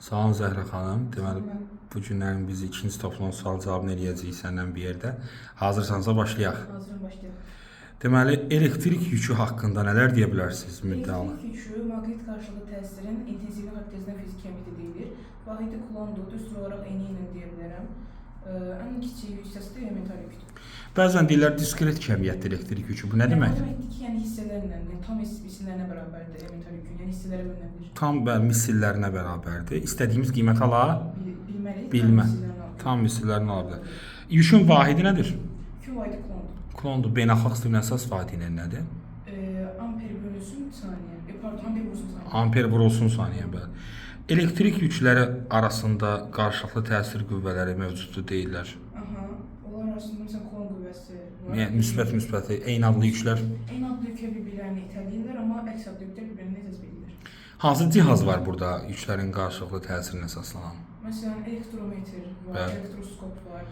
Sağ olun Zəhra xanım. Deməli, bu günlərin biz ikinci toplum sual cavabını eləyəcəyik səndən bir yerdə. Hazırsansa başlayaq. Hazırım, başlayalım. Deməli, elektrik yükü haqqında nələr deyə bilərsiniz müddəalı? Elektrik yükü maqnit qarşılığı təsirin intensivliyi xarakterizdən fiziki kəmiyyəti deyilir. Vahidi kulondur, düstur olaraq eni ilə deyə bilərəm. Ən kiçik hissəsi də elementar yükdür. Bəzən deyirlər diskret kəmiyyətli elektrik yükü. Bu nə deməkdir? Deməkdir ki, yəni hissələrlə, yəni tam hissələrinə bərabərdir elementar yükün, yəni hissələrə bölünə Tam missillərinə bərabərdir. İstədiyimiz qiymət ala bilməliyik. bilmə. Tam missillərini ala bilər. Yükün vahidi nədir? Yükün vahidi kulondur. Kulondur. Beynəlxalq stilin əsas vahidi nədir? Amper bölünsün saniyə. Pardon, amper vurulsun saniyə. Amper vurulsun saniyə, bəli. Elektrik yükləri arasında qarşılıqlı təsir qüvvələri mövcuddur deyirlər. Aha, onlar arasında məsələn kulon qüvvəsi var. Yəni müsbət eyni adlı yüklər. Eyni adlı yükə bir-birlərini itələyirlər, amma əks adlı yüklər bir-birini təsir edirlər. Hansı cihaz var burada yüklərin qarşılıqlı təsirinə əsaslanan? Məsələn, elektrometr var, Bəli. elektroskop var.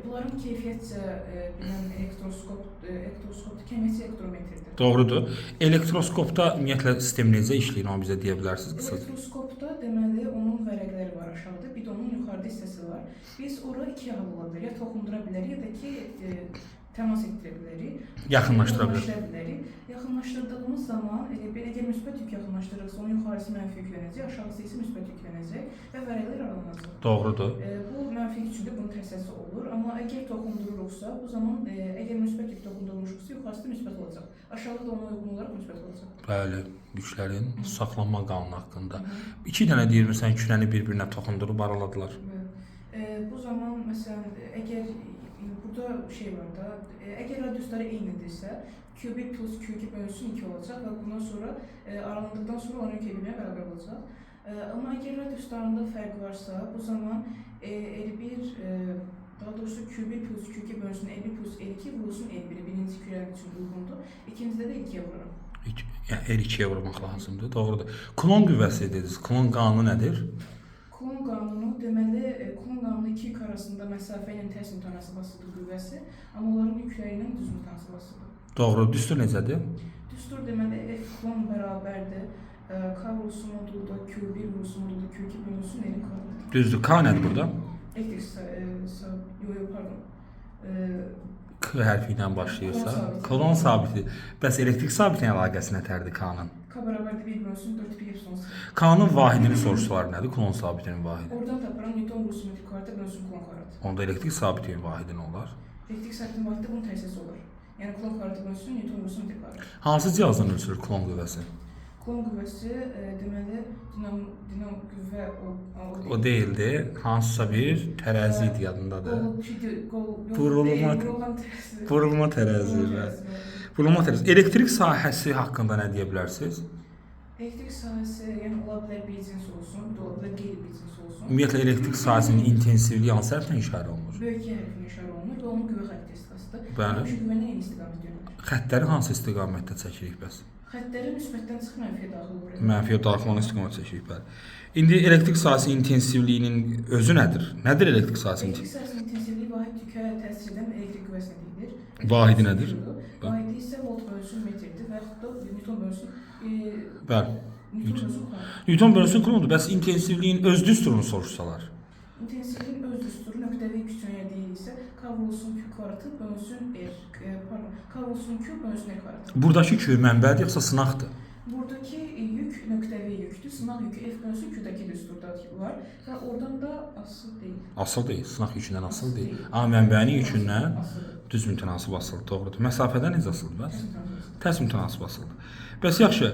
Bunların keyfiyyətcə bilən elektroskop kəmiyyəti elektrometrdir. Doğrudur. Elektroskopda ümumiyyətlə sistem necə işləyir, onu bizə deyə bilərsiniz qısaca? Elektroskopda deməli onun vərəqləri var aşağıda, bir də onun yuxarıda hissəsi var. Biz ora iki hal ola bilər, ya toxundura bilərik, ya da ki təmas etdirə bilərik. Yaxınlaşdıra bilərik. Yaxınlaşdırdığımız zaman əgər müsbət yük yaxınlaşdırırıqsa, onun yuxarısı mənfi yüklənəcək, aşağısı isə müsbət yüklənəcək və vərəqlər aralanacaq. Doğrudur. Bu mənfi yük üçün də bunun təsəsi olur, amma əgər toxundururuqsa, bu zaman əgər müsbət yük toxundurmuşuqsa, yuxarısı da müsbət olacaq. Aşağıda da ona uyğun olaraq müsbət olacaq. Bəli, yüklərin saxlanma qanunu haqqında. İki dənə deyirsən kürəni bir-birinə toxundurub araladılar. Bu zaman məsələn, əgər burada şey var da, əgər radiusları eynidirsə, Q1 plus Q2 bölünsün 2 olacaq və bundan sonra aralandıqdan sonra onların Q1-ə bərabər olacaq. Amma əgər radiuslarında fərq varsa, bu zaman L1, daha doğrusu Q1 plus Q2 bölünsün L1 plus L2 vurulsun L1'e birinci kürənin üçün uyğundur. İkincide də 2'ye vururam. Yəni hər ikiyə vurmaq lazımdır. Doğrudur. Klon qüvvəsi dediniz. Klon qanunu nədir? Klon qanunu deməli, klon qanunu iki yük arasında məsafə ilə tərs mütənasibəsidir qüvvəsi, amma onların yükləri ilə düz mütənasibəsidir. Doğru. Düstur necədir? Düstur deməli F klon bərabərdir. K vurulsun modulda Q1 vurulsun modulda Q2 bölünsün L'in kvadratı. Düzdür. K nədir burada? Pardon. K hərfi ilə başlayırsa, klon sabiti. Bəs elektrik sabitinin əlaqəsi nətərdir K-nın? K bərabərdir 1 bölünsün 4 pi epsilon. K-nın vahidini soruşsalar nədir? Klon sabitinin vahidi. Oradan taparam Newton vurulsun metr kvadratı bölünsün klon kvadratı. Onda elektrik sabitinin vahidi nə olar? Elektrik sabitinin vahidi bunun tərsəsi olur. Yəni klon kvadratı bölünsün Newton vurulsun metr kvadratı. Hansı cihazdan ölçülür klon qüvvəsi? Klon qüvvəsi deməli dinam qüvvə O deyildi. Hansısa bir tərəzi idi yadındadır. Vurulma tərəzi. Vurulma tərəzi. Elektrik sahəsi haqqında nə deyə bilərsiniz? Elektrik sahəsi yəni ola bilər bir cins olsun, bir də ola bilər qeyri-bir-cins olsun. Ümumiyyətlə elektrik sahəsinin intensivliyi hansı hərflə işarə olunur? Böyük hərflə işarə olunur və onun qüvvə xarakteristikasıdır. Bəli. Çünki qüvvənin eyni istiqamət yönəlir. Xəttləri hansı istiqamətdə çəkirik bəs? Xəttləri müsbətdən çıxıb mənfiyə daxil olur. Mənfiyə daxil olan istiqamət çəkirik bəli. İndi elektrik sahəsinin intensivliyinin özü nədir? Nədir elektrik sahəsinin? Elektrik sahəsinin intensivliyi vahid yükə təsir edən elektrik qüvvəsinə deyilir. Vahidi nədir? Vahidi isə volt bölünsün metrdir və yaxud da Newton bölünsün Bəli. Newton bölünsün klon. Newton bölünsün klondur. Bəs intensivliyin öz düsturunu soruşsalar? İntensivliyin öz düsturu nöqtəvi yük üçün əgər deyilirsə, K vurulsun Q kvadratı bölünsün K vurulsun Q bölünsün R kvadratı. Buradakı Q mənbədir yoxsa sınaqdır? Buradakı yük nöqtəvi yükdür. Sınaq yükü F bölünsün Q'dakı düsturda var və oradan da asıl deyil. Asıl deyil. Sınaq yükündən asıl deyil. Amma mənbənin yükündən düz mütənasib asılıdır. Doğrudur. Məsafədən necə asılıdır bəs? Tərs mütənasib asılıdır. Bəs yaxşı,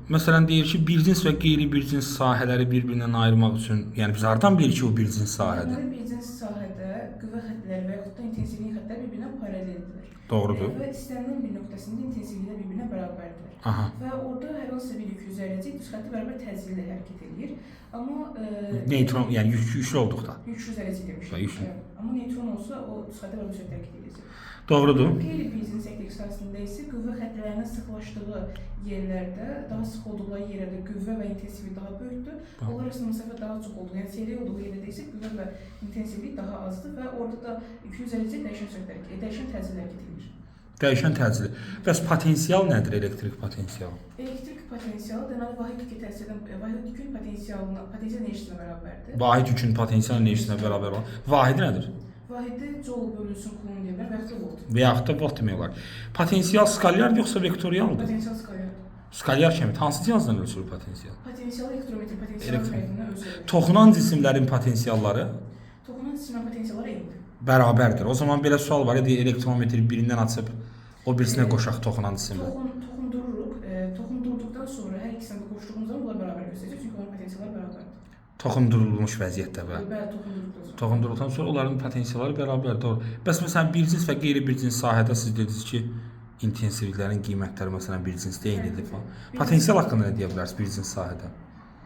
məsələn deyir ki, bir cins və qeyri-bir cins sahələri bir-birindən ayırmaq üçün, yəni biz hardan bilir ki, o bir cins sahədir? Bir cins sahədə qüvvə xəttləri və yaxud da intensivlik xəttləri bir-birinə paraleldir. Doğrudur. Və istənilən bir nöqtəsində intensivliklər bir-birinə bərabərdir. Aha. Və orada hər hansı bir yük üzərəcək düz xətti bərabər təzyiqlə hərəkət edir. Amma Neytron, yəni yüklü olduqda. yük üzərəcək demişəm. Amma neytron olsa o düz xətti bərabər sürətlə hərəkət edəcək. Doğrudur. Qeyri-bir cins elektrik sahəsində isə qüvvə xəttlərinin sıxlaşdığı yerlərdə, daha sıx olduğu yerlərdə qüvvə və intensivlik daha böyükdür. Onlar arasında məsafə daha çox olduğu, yəni seri olduğu yerdə isə qüvvə və intensivlik daha azdır və orada da yükün üzərəcək dəyişən təzyiqlə hərəkət edir. Dəyişən təcili. Bəs potensial nədir elektrik potensialı? Elektrik potensialı deməli vahid yükü təsir edən vahid yükün potensial enerjisinə bərabərdir. Vahid yükün potensial enerjisinə bərabər olan. Vahid nədir? Vahidi joule bölünsün kulon deyə bilər və yaxud da volt. Və yaxud da volt demək olar. Potensial skalyardır yoxsa vektorialdır? Potensial skalyardır. Skalyar kimi hansı cihazdan ölçülür potensial? Potensial elektrometrik potensial fərqinə ölçülür. Toxunan cisimlərin potensialları Toxunan cisimlərin potensialları eynidir. bərabərdir. O zaman belə sual var idi, elektrometri birindən açıb o birisinə qoşaq toxunan cisimlər. Toxundururuq. Toxundurduqdan sonra hər ikisini də qoşduğumuz zaman bunlar bərabər göstərəcək, çünki onların potensialları bərabərdir. Toxundurulmuş vəziyyətdə və Bəli, toxundurduqdan sonra. toxundurulduqdan sonra onların potensialları bərabərdir. Doğru. Bəs məsələn bir cins və qeyri-bir cins sahədə siz dediniz ki, intensivliklərin qiymətləri məsələn bir cinsdə eynidir falan. Potensial haqqında nə deyə bilərsiniz bir cins sahədə?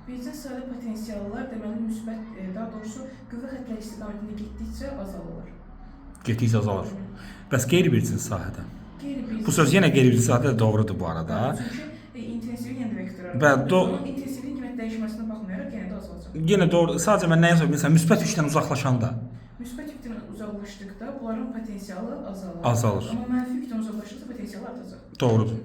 Bir cins sahədə potensiallar deməli müsbət, daha doğrusu qüvvə xəttləri istiqamətində getdikcə azalırlar. Getdikcə azalır. Bəs qeyri-bir cins sahədə? Qeyri-bir Bu söz yenə qeyri-bir cins sahədə də doğrudur bu arada. Çünki intensivlik yenə də vektor Bəli, intensivlik qiymət dəyişməsinə baxmayaraq yenə də azalacaq. yenə doğru. Sadəcə mən nəyə soruşuram? Məsələn, müsbət yükdən uzaqlaşanda Müsbət yükdən uzaqlaşdıqda bunların potensialı azalır. azalır. Amma mənfi yükdən uzaqlaşdıqda potensialı artacaq. Doğrudur.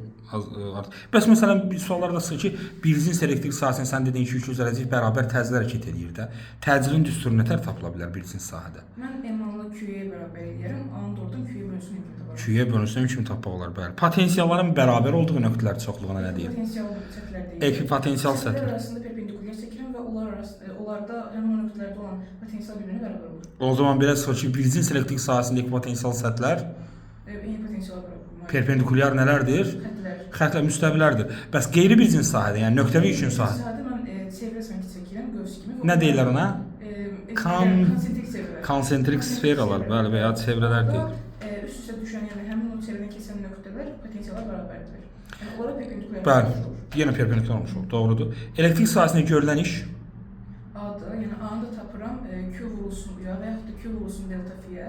Bəs məsələn bir suallarda çıxır ki, bir cins elektrik sahəsində sən dediyin ki, yük üzərəcək bərabər təcil hərəkət eləyir də. Təcilin düsturu nətər tapıla bilər bir cins sahədə? Mən M-ı Q-yə bərabər eləyərəm. A-nı doğrudan Q-yə bölünsün imkanı var. Q-yə bölünsün kimi tapmaq olar, bəli. Potensialların bərabər olduğu nöqtələr çoxluğuna nə deyir? Potensial sətlər deyil. Ekvipotensial Sətlər sətlər. arasında perpendikulyar çəkirəm və onlarda həmin o nöqtələrdə olan potensial bir-birinə bərabər olur. O zaman belə çıxır ki, bir cins elektrik sahəsindəki potensial sətlər Eyni potensiala bərabər olur. perpendikulyar nələrdir? Xəttlər. Xəttlər müstəvilərdir. Bəs qeyri bir cins sahədə, yəni nöqtəvi yükün sahə. Sahədə mən çevrə sanki çəkirəm, göz kimi. Nə deyirlər ona? Konsentrik çevrə. Konsentrik sferalar, bəli, və ya çevrələr deyil. Üst-üstə düşən, yəni həmin o çevrədən keçən nöqtələr potensiallar bərabərdir. Yəni onlara perpendikulyar Bəli, olur. yenə perpendikulyar olmuş olur, doğrudur. Elektrik sahəsində görülən iş A-da, yəni A-nı da tapıram, Q vurulsun U-ya və yaxud da Q vurulsun delta F-yə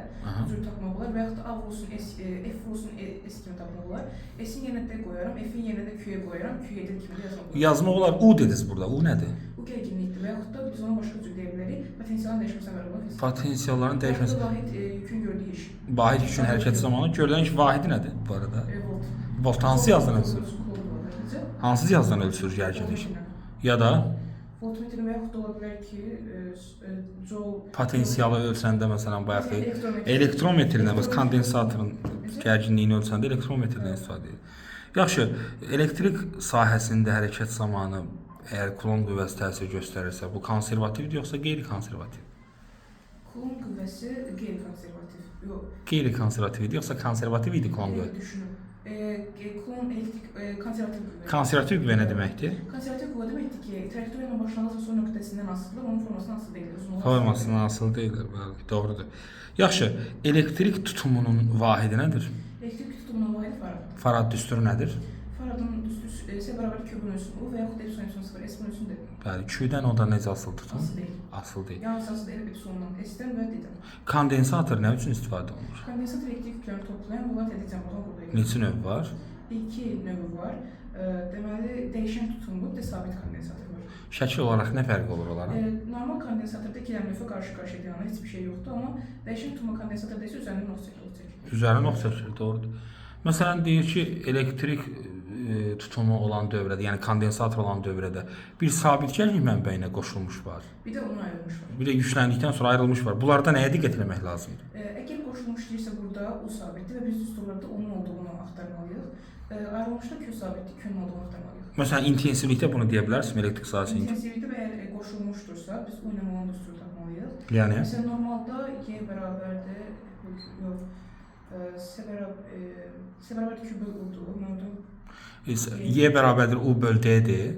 cür tapmaq olar və yaxud da A vurulsun F vurulsun S kimi tapmaq olar. S-in yenə D qoyaram, F-in yenə də Q-yə qoyaram, Q-yə D kimi də yazmaq olar. yazmaq olar. U dediniz burada. U nədir? Bu gərginlikdir və yaxud da biz ona başqa cür deyə bilərik, potensialın dəyişməsinə bərabər olur. Potensialların dəyişməsi. Vahid yükün gördüyü iş. Vahid yükün hərəkəti zamanı görülən iş vahidi nədir bu arada? Volt. Volt hansı cihazdan ölçülür? Hansı cihazdan ölçülür gərginlik? Ya da Voltmetr və yaxud da ola bilər ki, joule potensialı ölçəndə məsələn bayaq elektrometrlə, bəs kondensatorun gərginliyini ölçəndə elektrometrdən istifadə edilir. Yaxşı, elektrik sahəsində hərəkət zamanı əgər Coulomb qüvvəsi təsir göstərirsə, bu konservativdir yoxsa qeyri-konservativ? Coulomb qüvvəsi qeyri-konservativ. Yox. Qeyri-konservativdir yoxsa konservativ idi Coulomb qüvvəsi? Düşünün. Coulomb elektrik konservativ qüvvə. Konservativ qüvvə nə deməkdir? Konservativ qüvvə deməkdir ki, trayektoriyanın başlanğıc və son nöqtəsindən asılıdır, onun formasından asılı deyil. Formasından asılı deyildir, bəli, doğrudur. Yaxşı, elektrik tutumunun vahidi nədir? Elektrik tutumunun vahidi Farad. Farad düsturu nədir? Faradın düsturu S bərabər Q bölünsün U və yaxud da epsilon 0 S bölünsün D. Bəli, Q-dən o da necə asılı tutun? Asılı deyil. Asılı deyil. Yalnız asılı deyil epsilondan S-dən və D-dən. Kondensator nə üçün istifadə olunur? Kondensator elektrik yüklərini toplayan və onları tədqiq cəmlədən quruluyor. Neçə növ var? İki növü var. Deməli, dəyişən tutumlu və sabit kondensator var. Şəkil olaraq nə fərqi olur onların? Normal kondensatorda iki dənə növə qarşı-qarşıya dayanır, heç bir şey yoxdur, amma dəyişən tutumlu kondensatorda isə üzərinə nox çəkilir. Üzərinə nox çəkilir, doğrudur. Məsələn, deyir ki, elektrik tutumu olan dövrədə, yəni kondensator olan dövrədə bir sabit gərginlik mənbəyinə qoşulmuş var. Bir də onun ayrılmış var. Bir də yükləndikdən sonra ayrılmış var. Bunlarda nəyə diqqət etmək lazımdır? Əgər qoşulmuş deyirsə burada U sabitdir və biz düsturlarda onun olduğunu axtarmalıyıq. Ayrılmışda Q sabitdir, Q-nun olduğunu axtarmalıyıq. Məsələn, intensivlikdə bunu deyə bilərsiniz elektrik sahəsində. İntensivlikdə və əgər qoşulmuşdursa, biz U ilə olan düsturu tapmalıyıq. Yəni? Məsələn, normalda Y bərabərdir, yox, S bərabərdir Q böl U-dur, nə oldu? Y bərabərdir U böl D-dir.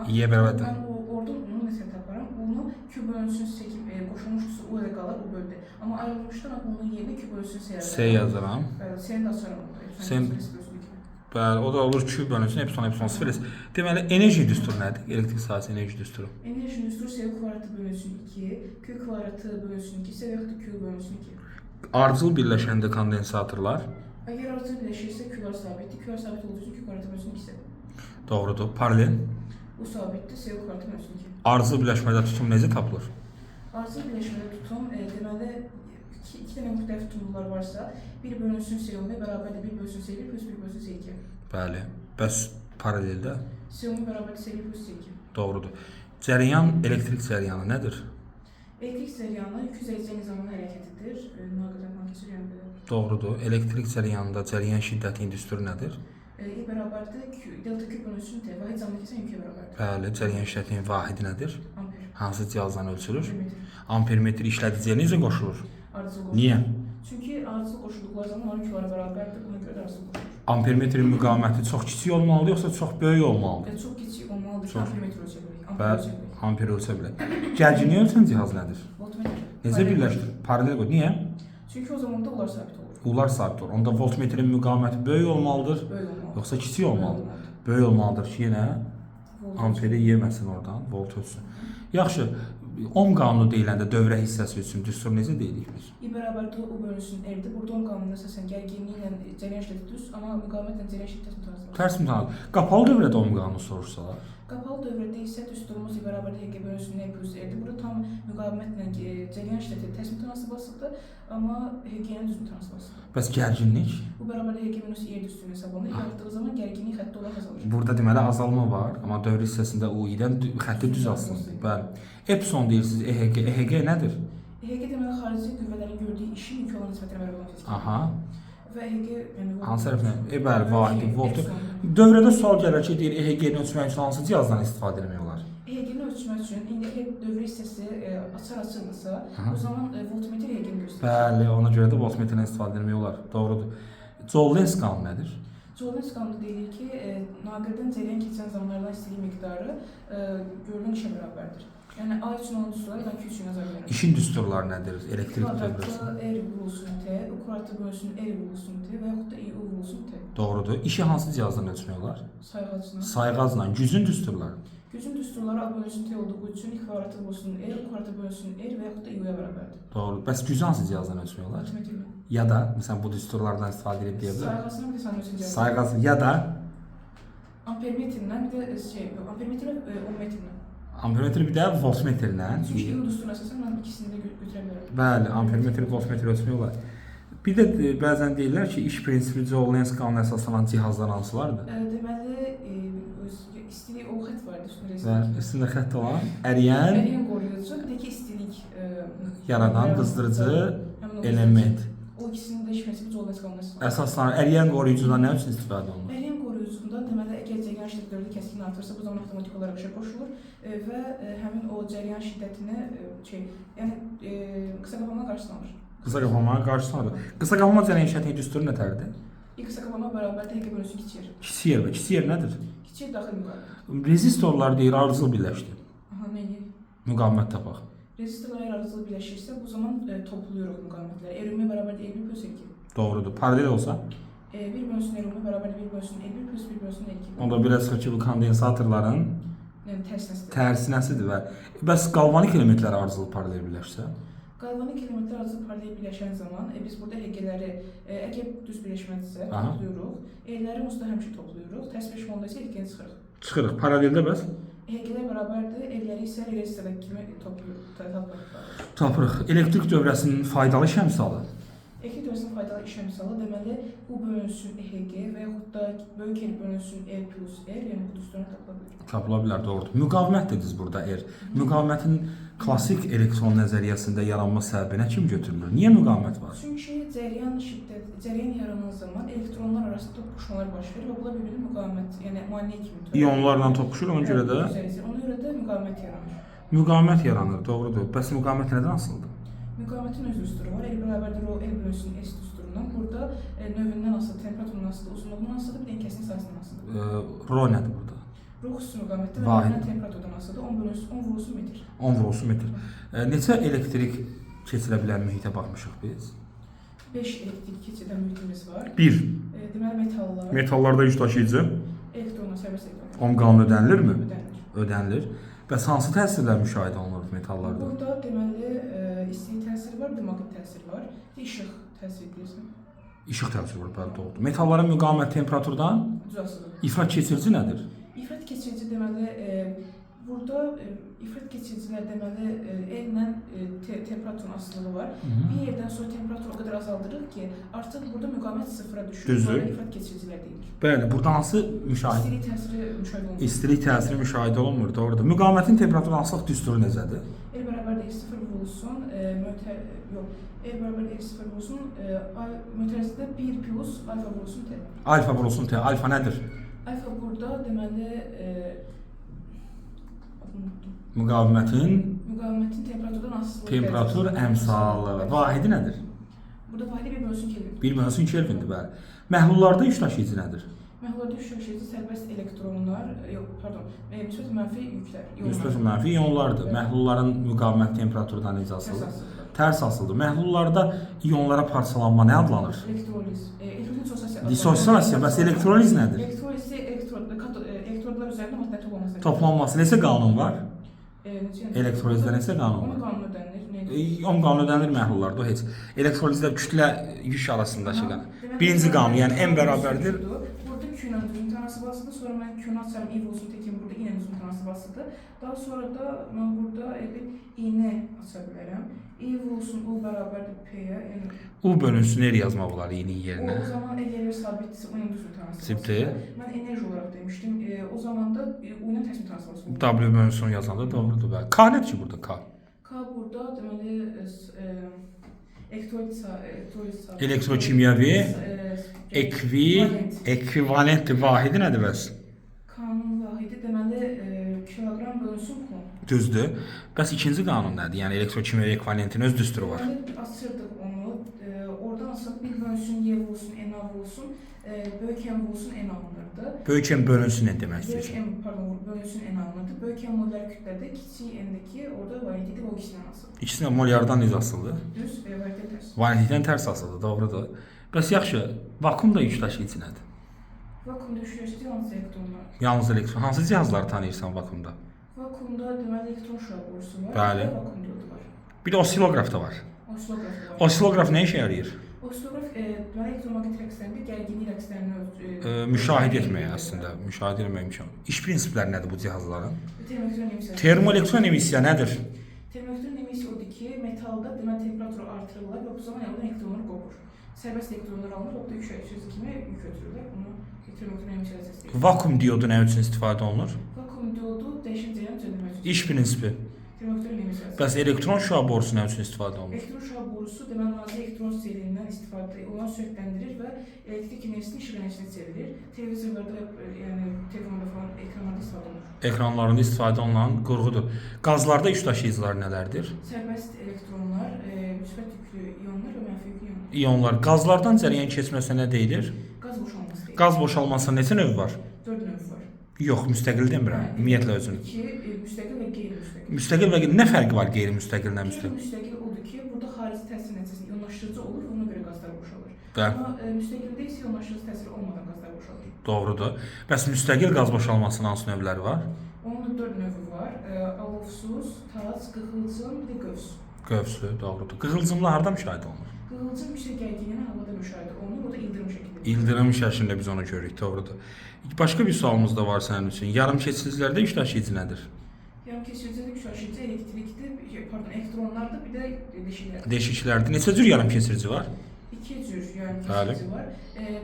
Y bərabərdir. Mən oradan onu necə taparam? Onu Q bölünsün S qoşulmuşdursa U ilə qalır, U böl D. Amma ayrılmışda mən onun yerinə Q bölünsün S yazıram. S yazaram. Bəli, S-ni də açaram orada. Bəli, o da olur Q bölünsün epsilon 0. Deməli, enerji düsturu nədir? Elektrik sahəsi enerji düsturu. Enerji düsturu S kvadratı bölünsün 2, Q kvadratı bölünsün 2, S və yaxud da Q bölünsün 2. Ardıcıl birləşəndə kondensatorlar. Əgər ardıcıl birləşirsə Q'lar sabitdir. Q'lar sabit olduğu üçün Q kvadratı bölünsün 2. Doğrudur. Paralel. Bu sabitdir, S kvadratı bölünsün 2. Ardıcıl birləşmədə tutum necə tapılır? Ardıcıl birləşmədə tutum deməli iki dənə müxtəlif tutumlular varsa, bir bölünsün S11 bərabərdir 1 bölünsün S1 plus 1 bölünsün S2. Bəli. Bəs paraleldə? C10 bərabərdir C1 plus C2. Doğrudur. Cəryan, elektrik cəryanı nədir? Elektrik cəryanı yük üzərində nizamın hərəkətidir. Naqildən keçir, yəni belə. Doğrudur. Elektrik cəryanında cəryan şiddətinin düsturu nədir? E bərabərdir delta Q bölünsün T. Vahid zamanda keçən yükə bərabərdir. Bəli, cəryan şiddətinin vahidi nədir? Amper. Hansı cihazdan ölçülür? Ampermetr. Ampermetr işlədiciyə necə qoşulur? Ardıcıl qoşulur. Niyə? Çünki ardıcıl qoşulduqları zaman onun yükləri bərabərdir. Buna görə də ardıcıl qoşulur. Ampermetrin müqaməti çox kiçik olmalıdır, yoxsa çox böyük olmalıdır? Çox kiçik olmalıdır ki, Çox. ampermetr ölçə bilərik. Amper Və ölçə bilərik. amper ölçə bilər. Gərginliyi ölçən cihaz nədir? Voltmetr. Necə Paralel birləşdir? Paralel qoy. Niyə? Çünki o zaman da onlar sabit olur. Ular sabit olur. Onda voltmetrin müqaməti böyük olmalıdır, Böyle olmalı. yoxsa kiçik olmalıdır? olmalıdır. Böyük olmalıdır ki, yenə Volt amperi yeməsin oradan, volt ölçsün. Yaxşı, ohm qanunu deyiləndə dövrə hissəsi üçün düstur necə deyirik biz? I bərabərdir O bölünsün R'dir. Burada onun qanununa əsasən gərginliyi ilə cəryan şiddəti düz, amma müqavimətlə cəryan şiddəti mütəmsil. Tərs mütəmsil. Qapalı dövrədə ohm qanunu soruşsalar, Qapalı dövrdə isə düsturumuz I bərabərdir HG bölünsün R plus R'dir. Burada tam müqavimətlə cəryan şiddəti tərs mütənasibasıdır, amma HG-nin düz mütənasibasıdır. bəs gərginlik? Bu bərabərdir HG minus R düsturun hesablanır. Yaratdığı zaman gərginlik xətti olan azalır. Burada deməli azalma var, amma dövr hissəsində UI-dən xətti düz aslında. Bəli. Epsilon deyirsiniz EHG. EHG nədir? HG deməli xarici qüvvələrin gördüyü işin yükü olan nisbətlə bərabər olan fiziki. Aha. Və HG yəni Hansı tərəfdən? Bəli, vahidi, voltu. Epsilon. Dövrədə sual gəlir ki, deyir EHG-ni ölçmək üçün hansı cihazdan istifadə etmək olar? HG-ni ölçmək üçün indi dövr hissəsi açılırsa, Aha. o zaman voltmetr HG-ni göstərir. Bəli, ona görə də voltmetrdən istifadə etmək olar. Doğrudur. Joule-Lenz qanunu nədir? Joule-Lenz qanunu deyilir ki, naqildən cəryan keçən zamanlardan istilik miqdarı görülən işə bərabərdir. Yəni A üçün olan düsturlar Q üçün yazar verir. İşin düsturları nədir? Elektrik dövrəsi. Kvadratı R vurulsun T, U kvadratı bölünsün R vurulsun T və yaxud da I U vurulsun T. Doğrudur. İşi hansı cihazdan ölçmək olar? Sayğacına. Sayğacla, gücün düsturları. Gücün düsturları A bölünsün T olduğu üçün I kvadratı vurulsun R, U kvadratı bölünsün R və yaxud da I U-ya bərabərdir. Doğru. Bəs gücü hansı cihazdan ölçmək olar? Multimetrlə. Ya da məsələn bu düsturlardan istifadə edib deyə bilər. Sayğacına bir də sən ölçün cəhət. Sayğac ya da Ampermetrlə bir də ampermetrlə ohmmetrlə. ampermetr bir də voltmetrlə. Çünki bu düsturun əsasən mən ikisini də götürə bilərəm. Bəli, ampermetr, voltmetr ölçmək olar. Bir də bəzən deyirlər ki, iş prinsipi Joule-Lenz qanununa əsaslanan cihazlar hansılardır? Deməli, istilik o xətt var üstündə Və üstündə xətt olan əriyən, Əriyən qoruyucu, bir də ki istilik yaradan qızdırıcı həmin o element. O ikisinin də iş prinsipi Joule-Lenz qanununa əsaslanan. Əsaslanan əriyən qoruyucudan nə üçün istifadə olunur? Əriyən qoruyucunda deməli əgər cəryan şiddətləri kəskin artırsa bu zaman avtomatik olaraq işə qoşulur və həmin o cəryan şiddətini yəni qısa qapanma qarşısına alır. Qısa qapanmanın qarşısına alır. Qısa qapanma cəryan şiddətinin düsturu nətərdir? Qısa qapanma bərabərdir HG bölünsün kiçik yer. Kiçik yer və kiçik yer nədir? Kiçik yer daxil müqavimət. Rezistorlar deyir, ardıcıl birləşdi. Aha, nəyi? Müqavimət tapaq. Rezistorlar əgər ardıcıl birləşirsə bu zaman toplayırıq müqavimətləri. R-ümumi bərabərdir R1 plus R2. Doğrudur. Paralel olsa, 1 bölünsün R-ümumi bərabərdir 1 bölünsün R1 plus 1 bölünsün R2. onda belə çıxır ki, bu kondensatorların Yəni tərsinəsidir. tərsinəsidir və bəs qalvanik elementlər ardıcıl paralel birləşsə, Qalvanik elementlər arasında paralel birləşən zaman biz burada HG-ləri əgər düz birləşmədirsə toplayırıq, R-ləri onsuz da həmişə toplayırıq, tərs birləşmə onda isə HG-ni çıxırıq. çıxırıq. Paraleldə bəs HG-lər bərabərdir, R-ləri isə rezistordakı kimi toplayırıq, tapırıq. tapırıq. Elektrik dövrəsinin faydalı iş əmsalı. Elektrik dövrəsinin faydalı iş əmsalı deməli U bölünsün HG və yaxud da böyük R bölünsün R plus R, yəni bu düsturdan tapıla bilər. Tapıla bilər, doğrudur. Müqavimət dediniz burada R. Müqavimətin klassik elektron nəzəriyyəsində yaranma səbəbi nə kimi götürülür? Niyə müqavimət var? Çünki cəryan yaranan zaman elektronlar arasında toqquşmalar baş verir və bunlar bir-birini müqavimət, yəni maneə kimi İonlarla toqquşur, ona görə də Ona görə də müqavimət yaranır. müqavimət yaranır, doğrudur. Bəs müqavimət nədən asılıdır? Müqavimətin öz düsturu var. R bərabərdir O, R bölünsün S düsturundan. Burada növündən asılı, temperaturundan asılı, uzunluğundan asılı, bir də inkəsinin sayısından asılı. Rho nədir burada? Rho xüsusi müqavimətdir və Vahid. növündən temperaturdan asılıdır. 10 vurulsun metr. 10 vurulsun metr. Neçə elektrik keçirə bilən mühitə baxmışıq biz? 5 elektrik keçidən mühitimiz var. 1. Deməli metallar, Metallarda yük daşıyıcı elektronlar, sərbəst elektronlar ohm qanunu ödənilirmi? ödənilir. Ödənilir. Bəs hansı təsirlər müşahidə olunur metallarda? Burada deməli istilik təsiri var, maqnit təsiri var, işıq təsiri deyirsən. İşıq təsiri var, bəli, doğrudur. Metalların müqavimət temperaturdan Düz asılı. ifrat keçirici nədir? İfrat keçirici deməli Burada ifrat keçiricilər deməli ellə temperaturun asılılığı var. Bir yerdən sonra temperaturu o qədər azaldırır ki, artıq burada müqavimət sıfıra düşür. Düzdür. Burada ifrat keçiricilər deyilir. Bəli, burada hansı müşahidə? İstilik təsiri müşahidə olunur. İstilik təsiri müşahidə olunmur, doğrudur. Müqavimətin temperatur hansılıq düsturu necədir? El bərabər deyil 0 voltsun, el bərabər deyil 0 voltsun, mötərizədə 1 plus alfa voltsun T. Alfa vurulsun T. Alfa nədir? Alfa burada deməli Müqavimətin müqavimətin temperaturdan asılı. temperatur əmsalı. Vahidi nədir? Burada vahidi 1 bölünsün Kelvin. 1 bölünsün Kelvindir, bəli. Məhlullarda yük daşıyıcı nədir? Məhlullarda yük daşıyıcı sərbəst elektronlar, müsbət mənfi yüklər. Müsbət mənfi iyonlardır. Məhlulların müqavimət temperaturdan necə asılıdır? Tərs asılıdır. Məhlullarda iyonlara parçalanma nə adlanır? Elektroliz. Dissosiasiya. Dissosiasiya, bəs elektroliz nədir? Elektroliz isə elektrodlar üzərində maddə toplanması. Toplanması. Neçə qanun var? Necə? Elektrolizdə neçə qanun var? 10 qanun ödənilir. 10 qanun ödənilir məhlullarda, o heç. Elektrolizdə kütlə yük arasındakı qanun. Birinci qanun, yəni n bərabərdir. Burada Q ilə düzgün tanasibasıdır. Sonra mən Q-nu açarım, I olsun təkim burada I ilə düzgün tanasibasıdır. Daha sonra da mən burada I-ni aça bilərəm. I olsun U bərabərdir P-yə. U bölünsün R yazmaq olar i-nin yerinə. O zaman əgər sabitdirsə U ilə düzgün tanasibasıdır. Sibdir. Mən enerji olaraq demişdim. O zaman da U ilə təsmin tanasibası olur. W bölünsün yazanda doğrudur. Bəli. K nədir ki burada K? K burada deməli Elektrokimyəvi, ekvivalentdir. Vahidi nədir bəs? Qanun vahidi deməli kiloqram bölünsün kul. Düzdür. Bəs ikinci qanun nədir? Yəni elektrokimyəvi ekvivalentin öz düsturu var. Deməli açırdıq onu. Oradan asaq 1 bölünsün Y olsun, N olsun, böyük M olsun, N alınırdı. Böyük M bölünsün nə demək istəyirsən? Böyük M, pardon, bölünsün N alınırdı. Böyük M molar kütlədə, kiçik N'dəki orada variantiydi, o ikisindən asıldı. İkisində molyardan necə asılıdır? Düz, variantiyyə tərs. Variantiydən tərs asılıdır, doğrudur. Bəs yaxşı, vakuumda yük daşıyıcı nədir? Vakuumda düşürəcək yalnız elektronlar. Yalnız elektron. Hansı cihazları tanıyırsan vakuumda? Vakuumda deməli elektron şüa borusu var. Bəli. Vakuum diodu var. Bir də osiloqraf da var. Osiloqraf var. Osiloqraf nə işə yarayır? Osiloqraf deməli elektromaqnit rəqslərində gərginlik rəqslərini Müşahidə etməyə əslində, müşahidə etməyə imkan. İş prinsipləri nədir bu cihazların? termoelektron emisiya. Termoelektron emisiya nədir? Termoelektron emisiya odur ki, metalda deməli temperaturu artırırlar və bu zaman oradan elektronlar qopur. Sərbəst elektronlar alınır, orada yük daşıyıcı kimi yük ötürürlər. Bunu termoelektron emisiya deyir. Vakuum diodu nə üçün istifadə olunur? Vakuum diodu dəyişən cərəyan düzəltmək üçün. İş prinsipi. Termoelektron emisiya. Bəs elektron şüa borusu nə üçün istifadə olunur? Elektron şüa borusu deməli nazik elektron selindən istifadə olan söhbətləndirir və elektrik enerjisini işıq enerjisinə çevirir. Televizorlarda, yəni telefonda falan ekranlarda istifadə olunur. Ekranlarında istifadə olunan qurğudur. Qazlarda yük daşıyıcılar nələrdir? Sərbəst elektronlar, müsbət yüklü ionlar və mənfi yüklü ionlar. İyonlar. Qazlardan cərəyan keçməsə nə deyilir? Qaz boşalması deyilir. Qaz boşalmasının neçə növü var? 4 növ var. Yox, müstəqil demirəm. Ümumiyyətlə özünü. 2 müstəqil və qeyri-müstəqil. Müstəqil və nə fərqi var qeyri-müstəqillə müstəqil? Qeyri-müstəqil odur ki, burada xarici təsir nəticəsində ionlaşdırıcı olur, ona görə qazlar boşalır. Bəli. Amma müstəqildə isə ionlaşdırıcı təsir olmadan qazlar boşalır. Doğrudur. Bəs müstəqil qaz boşalmasının hansı növləri var? Onun da 4 növü var. Alovsuz, taz, qığılcım, bir də qövs. Qövsü, doğrudur. Qığılcımlar harda müşahidə olunur? Qığılcım yüksək gərginliyə havada müşahidə olunur, o da ildırım şəklində. İldırım şəklində biz onu görürük, doğrudur. Başqa bir sualımız da var sənin üçün. Yarımkeçizlərdə yük daşıyıcı nədir? Yarımkeçiricide yük daşıyıcı elektrikli, pardon, elektronlarda bir də deşiklər. Deşiklərdə neçə cür yarımkeçirici var? 2 cür yarımkeçirici var.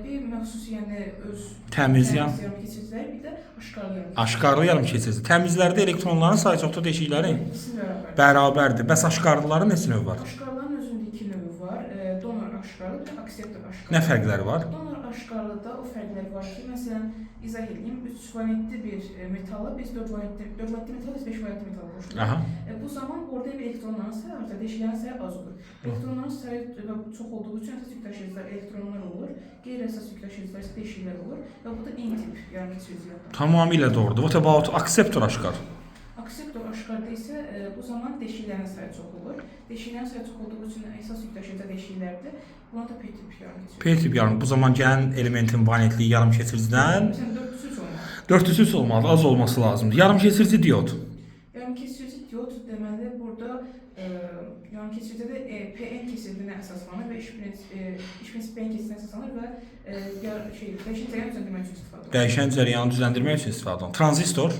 Bir məxsus, yəni öz Təmiz yarımkeçiricilər, bir də aşkarlı yarımkeçirici. Aşkarlı yarımkeçirici. Təmizlərdə elektronların sayı çoxdur, deşiklərin İkisi bərabər. bərabərdir. Bəs aşkarlıların neçə növü var? Aşkarların özündə 2 növü var. Donor aşkarlı, bir də akseptor aşkarlı. Nə fərqləri var? Donor aşkarlıda o fərqlər var ki, məsələn, izah edeyim, 3 valentli bir metalı biz 4 valentli metal, biz 5 valentli metal qoşulur. Aha. Bu zaman orada bir elektronların sayı artır, deşiklərin sayı az olur. Elektronların sayı çox olduğu üçün əsas yük daşıyıcılar elektronlar olur, qeyri-əsas yük daşıyıcılar isə deşiklər olur və bu da N tip yarımkeçirici yadır. Tamamilə doğrudur. What about akseptor aşkar? Akseptor aşkarda isə bu zaman deşiklərin sayı çox olur. Deşiklərin sayı çox olduğu üçün əsas yük daşıyıcı deşiklərdir. Buna da P tip yarımkeçirici. P tip yarım. Bu zaman gələn elementin valentliyi yarımkeçiricidən Məsələn, 403 olmalı. 403 olmalı, az olması lazımdır. Yarımkeçirici diod. Yarımkeçirici diod deməli burada yarımkeçiricidə PN kesirdiyinə əsaslanır və iş prinsipi PN kesirdiyinə əsaslanır və dəyişən cərəyan düzəndirmək üçün istifadə olunur. Dəyişən cərəyanı düzəndirmək üçün istifadə olunur. Tranzistor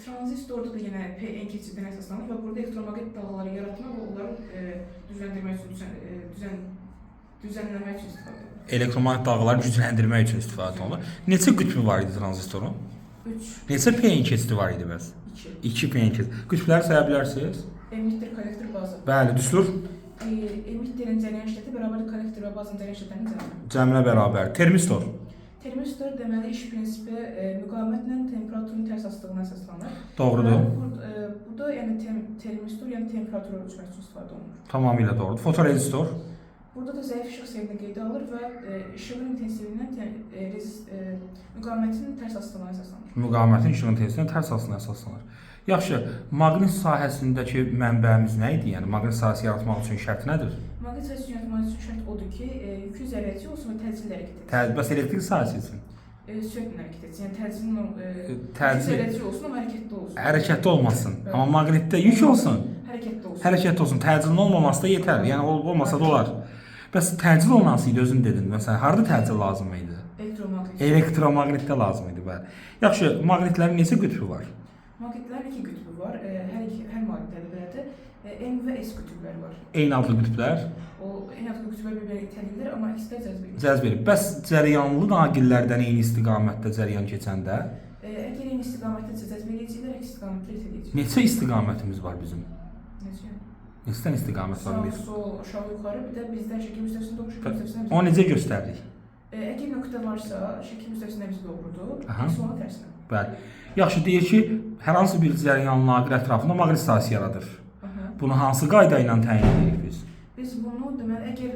Tranzistorda da yenə PN keçidinə əsaslanır və burada elektromaqnit dalğaları yaratmaq və onları düzləndirmək üçün, düzənləmək üçün istifadə edilir. Elektromagnetik dalğaları gücləndirmək üçün istifadə olunur. Neçə qütbü var idi tranzistorun? 3, Neçə PN keçidi var idi bəs? 2. 2 PN keçidi. Qütbləri saya bilərsiniz? Emittir, kollektor, baza. Bəli, düzdür. Emitterin cəryan şiddəti bərabərdir kollektor və bazanın cəryan şiddətinin cəmrinə. Cəmrinə bərabər. Termistor. Termistor deməli iş prinsipi müqavimətlə temperaturun tərs asılığına əsaslanır. Doğrudur. Burada yəni termistor, yəni temperaturu ölçmək üçün istifadə olunur. Tamamilə doğrudur. Fotorezistor. Burada da zəif işıq seviyyəsini qeydə alır və işığın intensivliyinə müqavimətin tərs asılığına əsaslanır. Müqavimətin işığın intensivliyinə tərs asılığına əsaslanır. Yaxşı, maqnit sahəsindəki mənbəmiz nə idi? Yəni maqnit sahəsi yaratmaq üçün şərt nədir? Maqnit sahəsi yaratmaq üçün şərt odur ki, yüklü zərərçi olsun və təcil hərəkət etsin. Bəs elektrik sahəsi üçün? Sürətlə hərəkət etsin. Yəni təcilin Təcil zərərçi olsun, amma hərəkətli olsun. hərəkətli olmasın. Amma maqnitdə yük olsun. Hərəkətli olsun. Hərəkətli olsun. Təcilin olmaması da yetər. Yəni olmasa da olar. Bəs təcil olması idi özün dedin. Məsələn, harda təcil lazım idi? Elektromaqnit. Elektromaqnitdə lazım idi, bəli. Yaxşı, maqnitlərin neçə qütbü var? Maqnitlərin 2 qütbü var. Hər maqnitlərdə belədir. N və S qütbləri var. Eyni adlı qütblər. O eyni adlı qütblər bir-birinə itəlirlər, amma ikisi də cəzb edir. Cəzb edir. Bəs cəryanlı naqillərdən eyni istiqamətdə cəryan keçəndə Əgər eyni istiqamətdə cəzb edəcəklər, əks istiqamətdə itələyəcək. neçə istiqamətimiz var bizim? Necə? Neçə istiqamət var Sağ, biz? sol, aşağı, yuxarı, bir də bizdən şəkil müstəvisində doğru şəkil müstəvisində Onu necə göstərdik? Əgər nöqtə varsa, şəkil müstəvisində biz doğrudur, Aha. eksi ona tərsinə. Bəli. Yaxşı, deyir ki, hər hansı bir cəryanlı naqil ətrafında maqnit sahəsi yaradır. Aha. Bunu hansı qayda ilə təyin edirik biz? Biz bunu deməli, əgər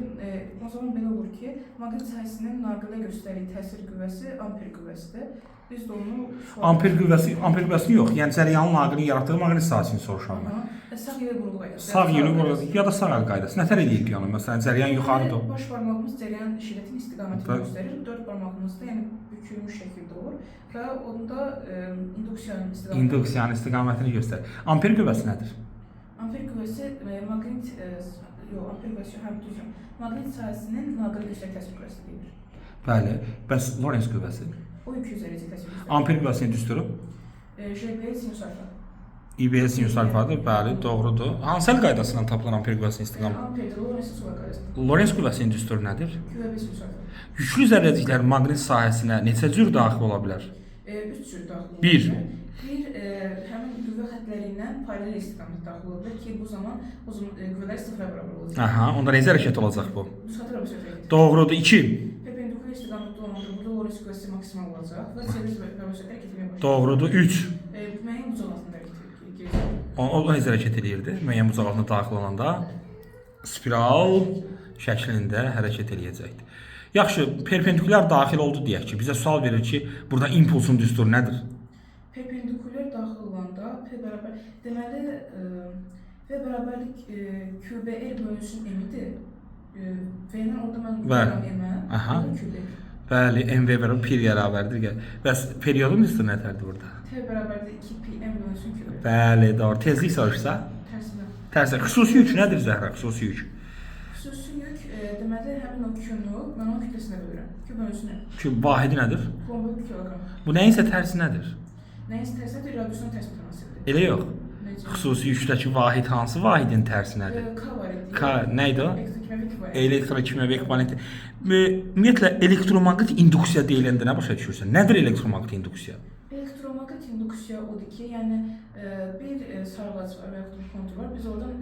o zaman belə olur ki, maqnit sahəsinin naqilə göstərdiyi təsir qüvvəsi amper qüvvəsidir. Biz də onu Amper qüvvəsi yox. Yəni cəryanlı naqilin yaratdığı maqnit sahəsini soruşuram mən. Sağ yönlü vurğu qaydası. Sağ yönlü vurğu ya da sağ əl qaydası. Nətər edirik yəni? Məsələn, cəryan yuxarıdır. Baş barmağımız cəryan şiddətinin istiqamətini Bəli. göstərir. 4 barmağımız da yəni bükülmüş şəkildə olur və onda induksiyanın istiqaməti. İnduksiyanın istiqamətini göstərir. Amper qüvvəsi nədir? Amper qüvvəsi maqnit amper qüvvəsi həm düzgün. Maqnit sahəsinin naqilə göstərdiyi təsir qüvvəsi deyilir. Bəli. Bəs Lorentz qüvvəsi? O 200 dərəcə təsir göstərir. Amper qüvvəsini düzdürüb? JB sinus alfa. IBS sinus alfadır. Bəli, doğrudur. Hansı əl qaydasından tapılır amper qüvvəsinin istiqaməti? Amperdə Lorentz sinus qaydası. Lorentz qüvvəsinin düsturu nədir? QB sinus alfa. Yüklü zərrəciklər maqnit sahəsinə neçə cür daxil ola bilər? 3 cür daxil olur. Bir. Həmin qüvvə xətləri ilə paralel istiqamət daxil olur ki, bu zaman qüvvələr sıfıra bərabər olacaq. Aha, onda necə hərəkət olacaq bu? Müsadə rəvəsət. Doğrudur. 2. Perpendikulyar istiqamətdə olanda burada Lorentz qüvvəsi maksimal olacaq və çevir rəvəsətlər getməyə başlayacaq. Doğrudur. 3. Müəyyən bucaq altında gedəcək. O necə hərəkət edirdi? Müəyyən bucaq altına daxil olanda spiral şəklində hərəkət eləyəcəkdir. Yaxşı, perpendikulyar daxil oldu deyək ki, bizə sual verir ki, burada impulsun düsturu nədir? Perpendikulyar daxil olanda P bərabər deməli V bərabərlik QBR bölünsün M-dir. V-dən orada mən qoyuram M-ə. Aha. QB. Bəli, MV bərabər pi bərabərdir. Bəs periodun düsturu nətərdir burada? T bərabərdir 2pi M bölünsün QB. Bəli, doğru. Tezlik soruşsa? Tərsinə. Tərsə, xüsusi yük nədir Zəhra? Xüsusi yük. Xüsusi yük deməli həmin o Q-nu mən onun kütləsinə bölürəm. Q bölünsün. Ki vahidi nədir? Kubik kiloqram. Bu nəyinsə tərsi nədir? Nəyinsə tərsinə radiusun tərs mütənasibidir. Elə yox. Necə? Xüsusi yükdəki vahid hansı vahidin tərsi nədir? K var idi. K nə idi o? Elektrokimyavik var. Elektrokimyavik kvantiti. Ümumiyyətlə elektromaqnit induksiya deyiləndə nə başa düşürsən? Nədir elektromaqnit induksiya? Elektromaqnit induksiya odur ki, yəni bir sarğac var və yaxud bir kontur var. Biz oradan